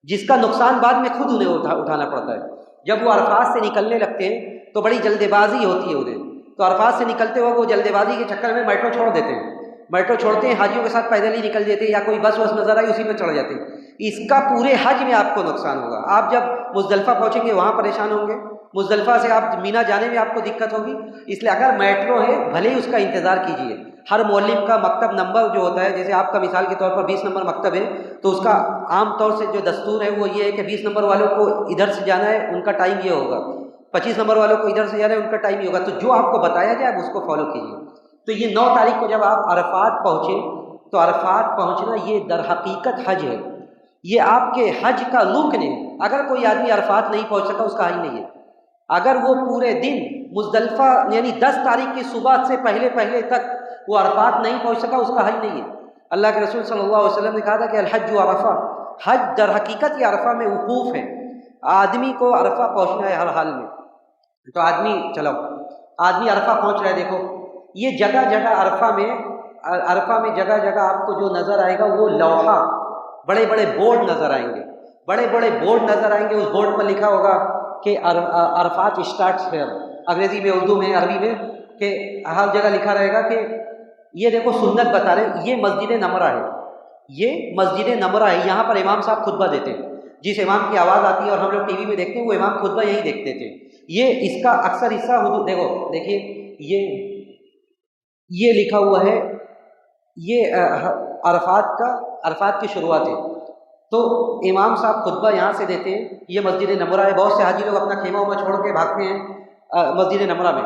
جس کا نقصان بعد میں خود انہیں اٹھانا پڑتا ہے۔ جب وہ عرفات سے نکلنے لگتے ہیں تو بڑی جلد بازی ہوتی ہے انہیں، تو عرفات سے نکلتے وقت وہ جلد بازی کے چکر میں میٹرو چھوڑ دیتے ہیں، میٹرو چھوڑتے ہیں، حاجیوں کے ساتھ پیدل ہی نکل دیتے ہیں، یا کوئی بس نظر آئی اسی میں چڑھ جاتے ہیں۔ اس کا پورے حج میں آپ کو نقصان ہوگا۔ آپ جب مزدلفہ پہنچیں گے وہاں پریشان ہوں گے، مزدلفہ سے آپ مینا جانے میں آپ کو دقت ہوگی، اس لیے اگر میٹرو ہے بھلے ہی اس کا انتظار کیجیے۔ ہر معلم کا مکتب نمبر جو ہوتا ہے، جیسے آپ کا مثال کے طور پر 20 نمبر مکتب ہے تو اس کا عام طور سے جو دستور ہے وہ یہ ہے کہ 20 نمبر والوں کو ادھر سے جانا ہے، ان کا ٹائم یہ ہوگا، 25 نمبر والوں کو ادھر سے جانا ہے، ان کا ٹائم یہ ہوگا، تو جو آپ کو بتایا جائے آپ اس کو فالو کیجیے۔ تو یہ 9 تاریخ کو جب آپ عرفات پہنچیں تو عرفات پہنچنا یہ در حقیقت حج ہے، یہ آپ کے حج کا رکن ہے۔ اگر کوئی آدمی عرفات نہیں پہنچ سکا اس کا حج نہیں ہے، اگر وہ پورے دن مزدلفہ یعنی 10 تاریخ کی صبح سے پہلے تک وہ عرفات نہیں پہنچ سکا اس کا حج نہیں ہے۔ اللہ کے رسول صلی اللہ علیہ وسلم نے کہا تھا کہ الحج عرفہ، حج در حقیقت یہ عرفہ میں وقوف ہے، آدمی کو عرفہ پہنچنا ہے ہر حال میں۔ تو آدمی عرفہ پہنچ رہا ہے، دیکھو یہ جگہ جگہ عرفہ میں جگہ جگہ آپ کو جو نظر آئے گا وہ لوحہ، بڑے بڑے بورڈ نظر آئیں گے، اس بورڈ پر لکھا ہوگا کہ عرفات اسٹارٹس ہیئر، انگریزی میں، اردو میں، عربی میں، کہ ہر جگہ لکھا رہے گا کہ یہ دیکھو سنت بتا رہے ہیں، یہ مسجد نمرہ ہے، یہاں پر امام صاحب خطبہ دیتے ہیں، جس امام کی آواز آتی ہے اور ہم لوگ ٹی وی میں دیکھتے ہیں وہ امام خطبہ یہی دیکھتے تھے۔ یہ اس کا اکثر حصہ حدود دیکھیے یہ لکھا ہوا ہے، یہ عرفات کی شروعات ہے، تو امام صاحب خطبہ یہاں سے دیتے ہیں، یہ مسجد نمرہ ہے۔ بہت سے حاجی لوگ اپنا خیمہ چھوڑ کے بھاگتے ہیں مسجد نمرہ میں۔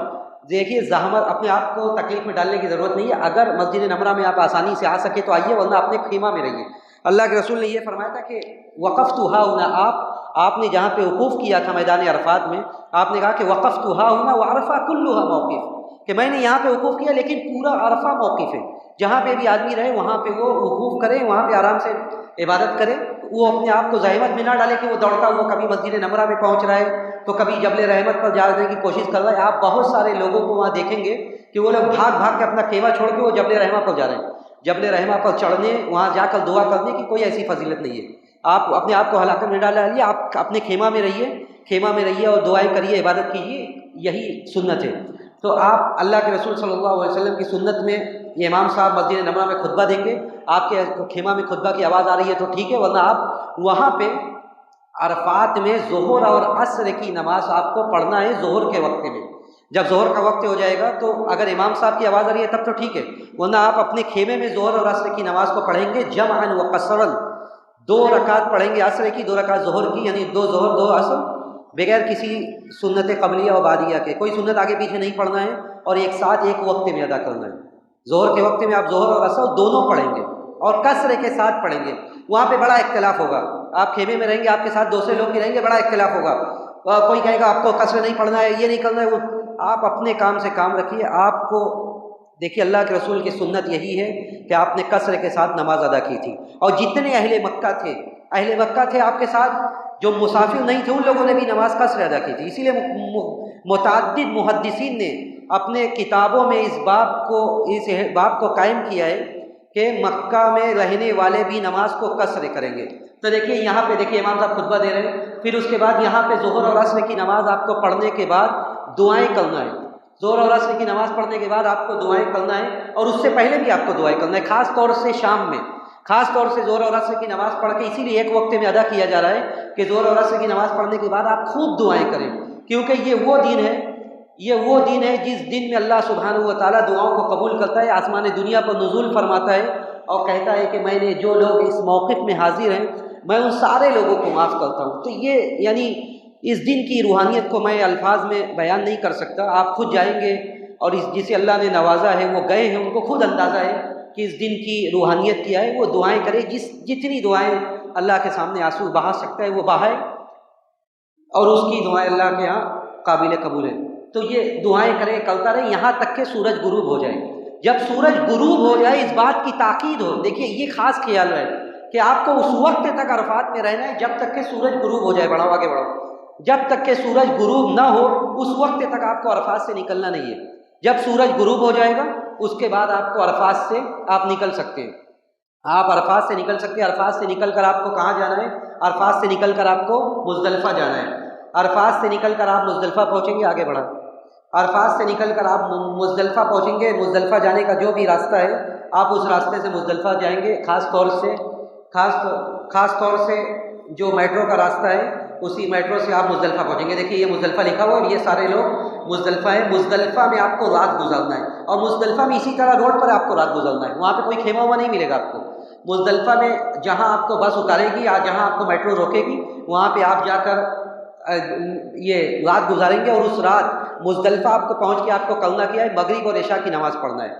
دیکھیے زحمت، اپنے آپ کو تکلیف میں ڈالنے کی ضرورت نہیں ہے، اگر مسجد نمرہ میں آپ آسانی سے آ سکے تو آئیے، ورنہ اپنے خیمہ میں رہیے۔ اللہ کے رسول نے یہ فرمایا تھا کہ وقفت ہا ہنا، آپ نے جہاں پہ وقوف کیا تھا میدان عرفات میں، آپ نے کہا کہ وقفت ہا ہنا وعرفہ کلھا موقف، کہ میں نے یہاں پہ وقوف کیا لیکن پورا عرفہ موقف ہے، جہاں پہ بھی آدمی رہے وہاں پہ وہ وقوف کرے، وہاں پہ آرام سے عبادت کرے، وہ اپنے آپ کو زحمت میں نہ ڈالے کہ وہ دوڑتا ہوا کبھی مسجد نمرہ میں پہنچ رہا ہے تو کبھی جبل رحمت پر جانے کی کوشش کر رہا ہے۔ آپ بہت سارے لوگوں کو وہاں دیکھیں گے کہ وہ لوگ بھاگ کے اپنا خیمہ چھوڑ کے وہ جبل رحمت پر جا رہے ہیں، جبل رحمت پر چڑھنے، وہاں جا کر دعا کرنے کی کوئی ایسی فضیلت نہیں ہے۔ آپ اپنے آپ کو ہلاکت میں ڈالیے، آپ اپنے خیمہ میں رہیے اور دعائیں کریے، عبادت کیجیے، یہی سنت ہے۔ تو آپ اللہ کے رسول صلی اللہ علیہ وسلم کی سنت میں یہ امام صاحب مسجد نمرہ میں خطبہ دیں گے، آپ کے خیمہ میں خطبہ کی آواز آ رہی ہے تو ٹھیک ہے، ورنہ آپ وہاں پہ عرفات میں ظہر اور عصر کی نماز آپ کو پڑھنا ہے ظہر کے وقت میں۔ جب ظہر کا وقت ہو جائے گا تو اگر امام صاحب کی آواز آ رہی ہے تب تو ٹھیک ہے، ورنہ آپ اپنے خیمے میں ظہر اور عصر کی نماز کو پڑھیں گے جمعاً و قصراً، 2 رکعت پڑھیں گے عصر کی، 2 رکعت ظہر کی، یعنی 2 ظہر 2 عصر، بغیر کسی سنت قبلیہ و بعدیہ کے، کوئی سنت آگے پیچھے نہیں پڑھنا ہے، اور ایک ساتھ ایک وقت میں ادا کرنا ہے۔ ظہر کے وقت میں آپ ظہر اور عصر دونوں پڑھیں گے اور قصر کے ساتھ پڑھیں گے۔ وہاں پہ بڑا اختلاف ہوگا، آپ خیمے میں رہیں گے، آپ کے ساتھ دوسرے لوگ بھی رہیں گے، بڑا اختلاف ہوگا، کوئی کہے گا آپ کو قصر نہیں پڑھنا ہے، یہ نہیں کرنا ہے، وہ آپ اپنے کام سے کام رکھیے۔ آپ کو دیکھیے اللہ کے رسول کی سنت یہی ہے کہ آپ نے قصر کے ساتھ نماز ادا کی تھی، اور جتنے اہل مکہ تھے آپ کے ساتھ، جو مسافر نہیں تھے ان لوگوں نے بھی نماز قصر ادا کی تھی۔ اسی لیے متعدد محدثین نے اپنے کتابوں میں اس باب کو قائم کیا ہے کہ مکہ میں رہنے والے بھی نماز کو قصر کریں گے۔ تو دیکھیے یہاں پہ دیکھیے امام صاحب خطبہ دے رہے ہیں، پھر اس کے بعد یہاں پہ ظہر اور عصر کی نماز آپ کو پڑھنے کے بعد دعائیں کرنا ہے۔ ظہر اور عصر کی نماز پڑھنے کے بعد آپ کو دعائیں کرنا ہے، اور اس سے پہلے بھی آپ کو دعائیں کرنا ہے، خاص طور سے شام میں، خاص طور سے ظہر اور عصر کی نماز پڑھ کے، اسی لیے ایک وقت میں ادا کیا جا رہا ہے کہ ظہر اور عصر کی نماز پڑھنے کے بعد آپ خوب دعائیں کریں، کیونکہ یہ وہ دن ہے جس دن میں اللہ سبحانہ و تعالیٰ دعاؤں کو قبول کرتا ہے، آسمان دنیا پر نزول فرماتا ہے اور کہتا ہے کہ میں نے جو لوگ اس موقف میں حاضر ہیں میں ان سارے لوگوں کو معاف کرتا ہوں۔ تو یہ یعنی اس دن کی روحانیت کو میں الفاظ میں بیان نہیں کر سکتا، آپ خود جائیں گے اور جسے اللہ نے نوازا ہے وہ گئے ہیں، ان کو خود اندازہ ہے کہ اس دن کی روحانیت کیا ہے۔ وہ دعائیں کرے، جتنی دعائیں اللہ کے سامنے آنسو بہا سکتا ہے وہ بہائے، اور اس کی دعائیں اللہ کے ہاں قابل قبول ہے۔ تو یہ دعائیں کرے، کرتا رہے یہاں تک کہ سورج غروب ہو جائے۔ جب سورج غروب ہو جائے اس بات کی تاکید ہو، دیکھیے یہ خاص خیال ہے کہ آپ کو اس وقت تک عرفات میں رہنا ہے جب تک کہ سورج غروب ہو جائے، بڑھاؤ آگے بڑھاؤ، جب تک کہ سورج غروب نہ ہو اس وقت تک آپ کو عرفات سے نکلنا نہیں ہے۔ جب سورج غروب ہو جائے گا اس کے بعد آپ کو عرفات سے آپ نکل سکتے ہیں، آپ عرفات سے نکل سکتے ہیں۔ عرفات سے نکل کر آپ کو کہاں جانا ہے؟ عرفات سے نکل کر آپ کو مزدلفہ جانا ہے۔ عرفات سے نکل کر آپ مزدلفہ پہنچیں گے، آگے بڑھا، عرفات سے نکل کر آپ مزدلفہ پہنچیں گے۔ مزدلفہ جانے کا جو بھی راستہ ہے آپ اس راستے سے مزدلفہ جائیں گے، خاص طور سے جو میٹرو کا راستہ ہے اسی میٹرو سے آپ مزدلفہ پہنچیں گے۔ دیکھیے یہ مزدلفہ لکھا ہوا ہے اور یہ سارے لوگ مزدلفہ ہیں۔ مزدلفہ میں آپ کو رات گزارنا ہے، اور مزدلفہ میں اسی طرح روڈ پر آپ کو رات گزارنا ہے، وہاں پہ کوئی خیمہ ہوا نہیں ملے گا آپ کو۔ مزدلفہ میں جہاں آپ کو بس اتارے گی یا جہاں آپ کو میٹرو روکے گی وہاں پہ آپ جا کر یہ رات گزاریں گے، اور اس رات مزدلفہ آپ کو پہنچ کے آپ کو کرنا کیا ہے؟ مغرب اور عشاء کی نماز پڑھنا ہے۔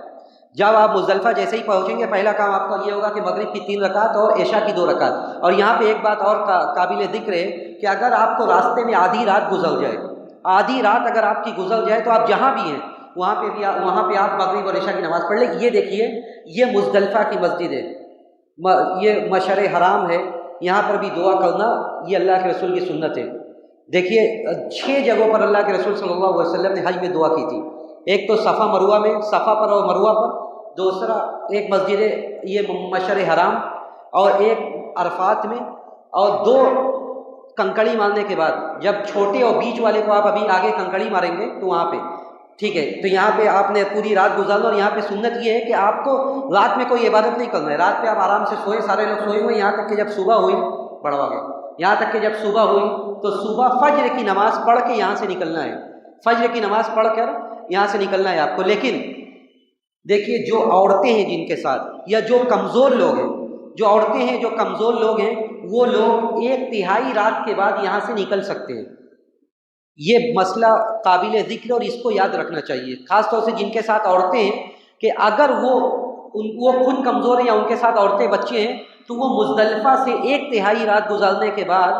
جب آپ مزدلفہ جیسے ہی پہنچیں گے پہلا کام آپ کا یہ ہوگا کہ مغرب کی 3 رکعت اور عشاء کی 2 رکعت۔ اور یہاں پہ ایک بات اور قابل ذکر ہے کہ اگر آپ کو راستے میں آدھی رات گزر جائے، آدھی رات اگر آپ کی گزر جائے تو آپ جہاں بھی ہیں وہاں پہ آپ مغرب اور عشاء کی نماز پڑھ لیں۔ یہ دیکھیے یہ مزدلفہ کی مسجد ہے، یہ مشعر حرام ہے، یہاں پر بھی دعا کرنا یہ اللہ کے رسول کی سنت ہے۔ دیکھیے 6 جگہوں پر اللہ کے رسول صلی اللہ علیہ وسلم نے حج میں دعا کی تھی۔ ایک تو صفا مروہ میں، صفا پر اور مروہ پر، دوسرا ایک مسجد یہ مشعر حرام، اور ایک عرفات میں، اور 2 کنکڑی مارنے کے بعد جب چھوٹے اور بیچ والے کو آپ ابھی آگے کنکڑی ماریں گے تو وہاں پہ ٹھیک ہے، تو یہاں پہ آپ نے پوری رات گزارنا، اور یہاں پہ سنت یہ ہے کہ آپ کو رات میں کوئی عبادت نہیں کرنا ہے، رات پہ آپ آرام سے سوئے، سارے لوگ سوئے ہوئے، یہاں تک کہ جب صبح ہوئی بڑھوا گئے، یہاں تک کہ جب صبح ہوئی تو صبح فجر کی نماز پڑھ کے یہاں سے نکلنا ہے، فجر کی نماز پڑھ کر یہاں سے نکلنا ہے آپ کو۔ لیکن دیکھیے جو عورتیں ہیں جن کے ساتھ، یا جو کمزور لوگ ہیں، جو عورتیں ہیں جو کمزور لوگ ہیں، وہ لوگ 1/3 رات کے بعد یہاں سے نکل سکتے ہیں۔ یہ مسئلہ قابل ذکر اور اس کو یاد رکھنا چاہیے، خاص طور سے جن کے ساتھ عورتیں ہیں، کہ اگر وہ خود کمزور ہیں یا ان کے ساتھ عورتیں بچے ہیں تو وہ مزدلفہ سے 1/3 رات گزارنے کے بعد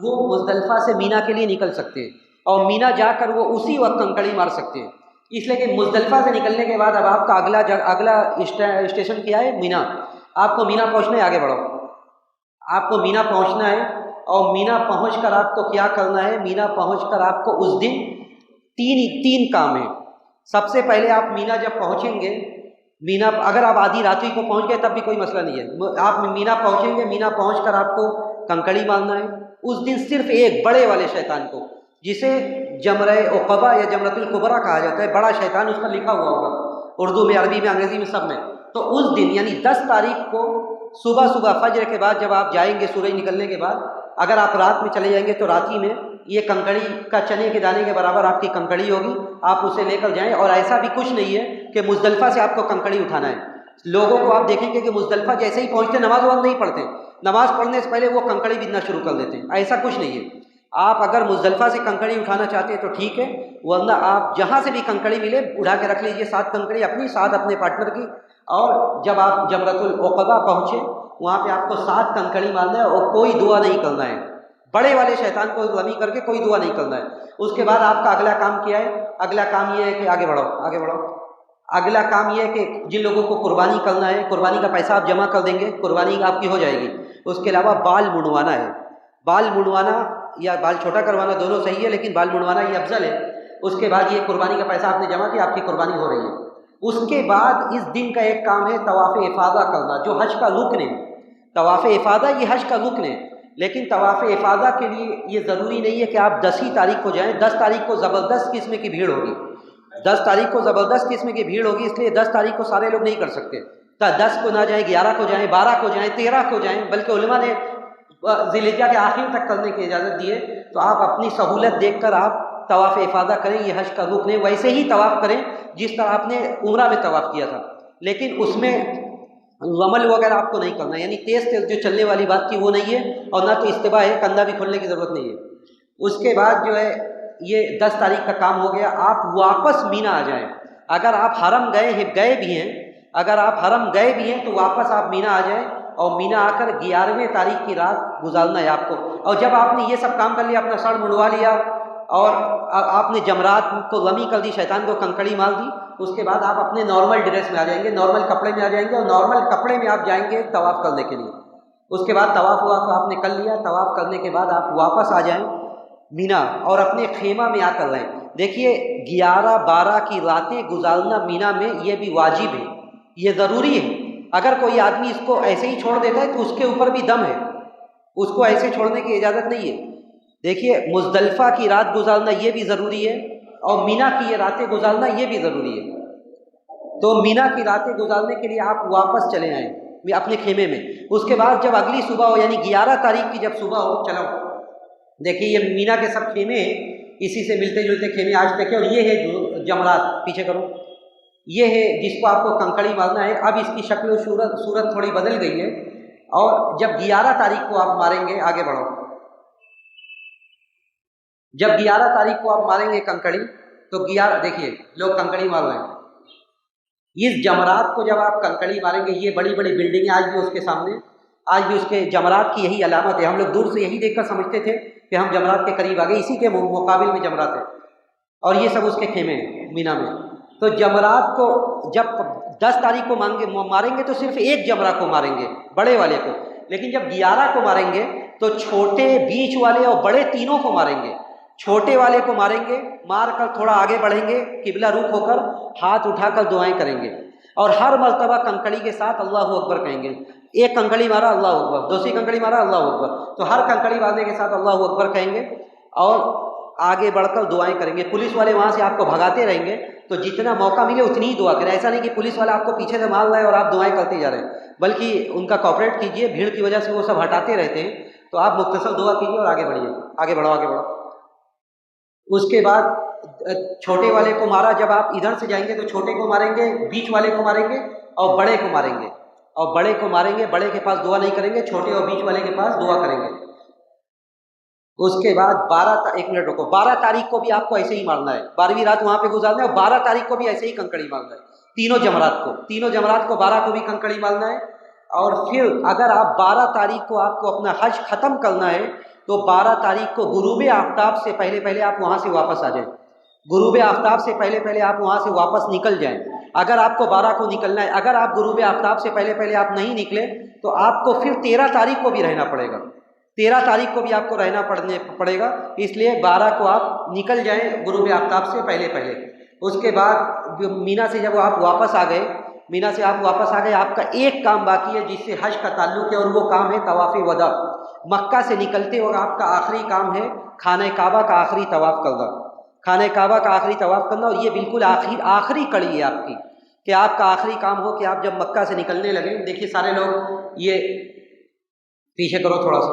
وہ مزدلفہ سے مینا کے لیے نکل سکتے ہیں، اور مینا جا کر وہ اسی وقت کنکڑی مار سکتے ہیں۔ اس لیے کہ مزدلفہ سے نکلنے کے بعد اب آپ کا اگلا اسٹیشن کیا ہے؟ مینا۔ آپ کو مینا پہنچنا ہے، آگے بڑھو، آپ کو مینا پہنچنا ہے، اور مینا پہنچ کر آپ کو کیا کرنا ہے؟ مینا پہنچ کر آپ کو اس دن تین کام ہیں۔ سب سے پہلے آپ مینا جب پہنچیں گے، مینا اگر آپ آدھی رات کو پہنچ گئے تب بھی کوئی مسئلہ نہیں ہے، آپ مینا پہنچیں گے، مینا پہنچ کر آپ کو کنکڑی مارنا ہے۔ اس دن صرف ایک بڑے والے شیطان کو، جسے جمرہ عقبہ یا جمرۃ الکبریٰ کہا جاتا ہے، بڑا شیطان اس پر لکھا ہوا ہوگا اردو میں، عربی میں، انگریزی میں، سب میں، تو اس دن یعنی 10 تاریخ کو صبح فجر کے بعد جب آپ جائیں گے سورج نکلنے کے بعد اگر آپ رات میں چلے جائیں گے تو رات ہی میں یہ کنکڑی کا چنے کے دانے کے برابر آپ کی کنکڑی ہوگی، آپ اسے لے کر جائیں۔ اور ایسا بھی کچھ نہیں ہے کہ مزدلفہ سے آپ کو کنکڑی اٹھانا ہے۔ لوگوں کو آپ دیکھیں گے کہ مزدلفہ جیسے ہی پہنچتے نماز وماز نہیں پڑھتے، نماز پڑھنے سے پہلے وہ کنکڑی بننا شروع کر دیتے ہیں، ایسا کچھ نہیں ہے۔ آپ اگر مزدلفہ سے کنکڑی اٹھانا چاہتے ہیں تو ٹھیک ہے، ورنہ آپ جہاں سے بھی کنکڑی ملے اٹھا کے رکھ لیجئے، 7 کنکڑی اپنی، 7 اپنے پارٹنر کی۔ اور جب آپ جمرۃ العقبہ پہنچے وہاں پہ آپ کو 7 کنکڑی مارنا ہے اور کوئی دعا نہیں کرنا ہے، بڑے والے شیطان کو رمی کر کے کوئی دعا نہیں کرنا ہے۔ اس کے بعد آپ کا اگلا کام کیا ہے؟ اگلا کام یہ ہے کہ آگے بڑھو آگے بڑھو۔ اگلا کام یہ ہے کہ جن لوگوں کو قربانی کرنا ہے، قربانی کا پیسہ آپ جمع کر دیں گے، قربانی آپ کی ہو جائے گی۔ اس کے علاوہ بال منڈوانا ہے، بال منڈوانا یا بال چھوٹا کروانا دونوں صحیح ہے، لیکن بال منڈوانا یہ افضل ہے۔ اس کے بعد یہ قربانی کا پیسہ آپ نے جمع کیا، آپ کی قربانی ہو رہی ہے۔ اس کے بعد اس دن کا ایک کام ہے طواف افاضہ کرنا، جو حج کا رکن ہے۔ طواف افاضہ یہ حج کا رکن ہے، لیکن طواف افاضہ کے لیے یہ ضروری نہیں ہے کہ آپ 10 ہی تاریخ کو جائیں۔ 10 تاریخ کو زبردست قسم کی بھیڑ ہوگی، 10 تاریخ کو زبردست قسم کی بھیڑ ہوگی، اس لیے 10 تاریخ کو سارے لوگ نہیں کر سکتے۔ 10 کو نہ جائیں، 11 کو جائیں، 12 کو جائیں، 13 کو جائیں، بلکہ علماء نے ذی الحجہ کے آخر تک کرنے کی اجازت دی ہے۔ تو آپ اپنی سہولت دیکھ کر آپ طواف افاضہ کریں، یہ حج کا رکن ہے۔ ویسے ہی طواف کریں جس طرح آپ نے عمرہ میں طواف کیا تھا، لیکن اس میں رمل وغیرہ آپ کو نہیں کرنا ہے، یعنی تیز تیز جو چلنے والی بات تھی وہ نہیں ہے، اور نہ تو استباح ہے، کندھا بھی کھولنے کی ضرورت نہیں ہے۔ اس کے بعد جو ہے یہ 10 تاریخ کا کام ہو گیا، آپ واپس مینا آ جائیں۔ اگر آپ حرم گئے بھی ہیں، اگر آپ حرم گئے بھی ہیں تو واپس آپ مینا آ جائیں، اور مینا آ کر 11ویں تاریخ کی رات گزارنا ہے آپ کو۔ اور جب آپ نے یہ سب کام کر لیا، اپنا سر منڈوا لیا اور آپ نے جمرات کو رمی کر دی، شیطان کو کنکڑی مار دی، اس کے بعد آپ اپنے نارمل ڈریس میں آ جائیں گے، نارمل کپڑے میں آ جائیں گے، اور نارمل کپڑے میں آپ جائیں گے طواف کرنے کے لیے۔ اس کے بعد طواف آپ نے کر لیا، طواف کرنے کے بعد آپ واپس آ جائیں مینا، اور اپنے خیمہ میں آ کر رہیں۔ دیکھیے 11-12 کی راتیں گزارنا مینا میں یہ بھی واجب ہے، یہ ضروری ہے۔ اگر کوئی آدمی اس کو ایسے ہی چھوڑ دیتا ہے تو اس کے اوپر بھی دم ہے، اس کو ایسے چھوڑنے کی اجازت نہیں ہے۔ دیکھیے مزدلفہ کی رات گزارنا یہ بھی ضروری ہے، اور مینا کی یہ راتیں گزارنا یہ بھی ضروری ہے۔ تو مینا کی راتیں گزارنے کے لیے آپ واپس چلے آئیں اپنے خیمے میں۔ اس کے بعد جب اگلی صبح ہو، یعنی 11 تاریخ کی جب صبح ہو، چلو دیکھیے یہ مینا کے سب خیمے ہیں، اسی سے ملتے جلتے خیمے آج تک ہے، اور یہ ہے جمرات، پیچھے کرو، یہ ہے جس کو آپ کو کنکڑی مارنا ہے۔ اب اس کی شکل و صورت تھوڑی بدل گئی ہے، اور جب 11 تاریخ کو آپ ماریں گے، آگے بڑھو، جب 11 تاریخ کو آپ ماریں گے کنکڑی، تو 11 دیکھیے لوگ کنکڑی مار رہے ہیں۔ اس جمرات کو جب آپ کنکڑی ماریں گے، یہ بڑی بڑی بلڈنگیں آج بھی اس کے سامنے، آج بھی اس کے جمرات کی یہی علامت ہے۔ ہم لوگ دور سے یہی دیکھ کر سمجھتے تھے کہ ہم جمرات کے قریب آ گئے، اسی کے مقابل میں جمرات ہے، اور یہ سب اس کے خیمے ہیں مینا میں۔ تو جمرات کو جب 10 تاریخ کو ماریں گے تو صرف ایک جمرہ کو ماریں گے، بڑے والے کو، لیکن جب 11 کو ماریں گے تو چھوٹے، بیچ والے اور بڑے تینوں کو ماریں گے۔ چھوٹے والے کو ماریں گے، مار کر تھوڑا آگے بڑھیں گے، قبلہ رخ ہو کر ہاتھ اٹھا کر دعائیں کریں گے، اور ہر مرتبہ کنکڑی کے ساتھ اللہ اکبر کہیں گے۔ ایک کنکڑی مارا اللہ اکبر، دوسری کنکڑی مارا اللہ اکبر، تو ہر کنکڑی مارنے کے ساتھ اللہ اکبر کہیں گے، اور آگے بڑھ کر دعائیں کریں گے۔ پولیس والے وہاں سے آپ کو بھگاتے رہیں گے، تو جتنا موقع ملے اتنی ہی دعا کریں۔ ایسا نہیں کہ پولیس والا آپ کو پیچھے سے مار رہا ہے اور آپ دعائیں کرتے جا رہے ہیں، بلکہ ان کا کوآپریٹ کیجئے، بھیڑ کی وجہ سے وہ سب ہٹاتے رہتے ہیں، تو آپ مختصر دعا کیجئے اور آگے بڑھیے، آگے بڑھو آگے بڑھو۔ اس کے بعد چھوٹے والے کو مارا، جب آپ ادھر سے جائیں گے تو چھوٹے کو ماریں گے، بیچ والے کو ماریں گے، اور بڑے کو ماریں گے، اور بڑے کو ماریں گے، بڑے کے پاس دعا نہیں کریں گے، چھوٹے اور بیچ والے کے پاس دعا کریں گے۔ اس کے بعد 12 تاریخ کو بھی آپ کو ایسے ہی مارنا ہے، 12ویں رات وہاں پہ گزارنا ہے، اور 12 تاریخ کو بھی ایسے ہی کنکڑی مارنا ہے، تینوں جمرات کو 12 کو بھی کنکڑی مارنا ہے۔ اور پھر اگر آپ 12 تاریخ کو آپ کو اپنا حج ختم کرنا ہے تو 12 تاریخ کو غروب آفتاب سے پہلے آپ وہاں سے واپس آ جائیں، غروب آفتاب سے پہلے آپ وہاں سے واپس نکل جائیں۔ اگر آپ کو 12 کو نکلنا ہے، اگر آپ غروب آفتاب سے پہلے آپ نہیں نکلے تو آپ کو پھر 13 تاریخ کو بھی رہنا پڑے گا، 13 تاریخ کو بھی آپ کو رہنا پڑے گا، اس لیے 12 کو آپ نکل جائیں غروب آفتاب سے پہلے۔ اس کے بعد مینا سے جب آپ واپس آ گئے، آپ کا ایک کام باقی ہے جس سے حج کا تعلق ہے، اور وہ کام ہے طواف وداع۔ مکہ سے نکلتے اور آپ کا آخری کام ہے خانہ کعبہ کا آخری طواف کرنا، خانہ کعبہ کا آخری طواف کرنا، اور یہ بالکل آخری کڑی ہے آپ کی، کہ آپ کا آخری کام ہو کہ آپ جب مکہ سے نکلنے لگیں، دیکھیے سارے لوگ یہ پیچھے کرو تھوڑا سا،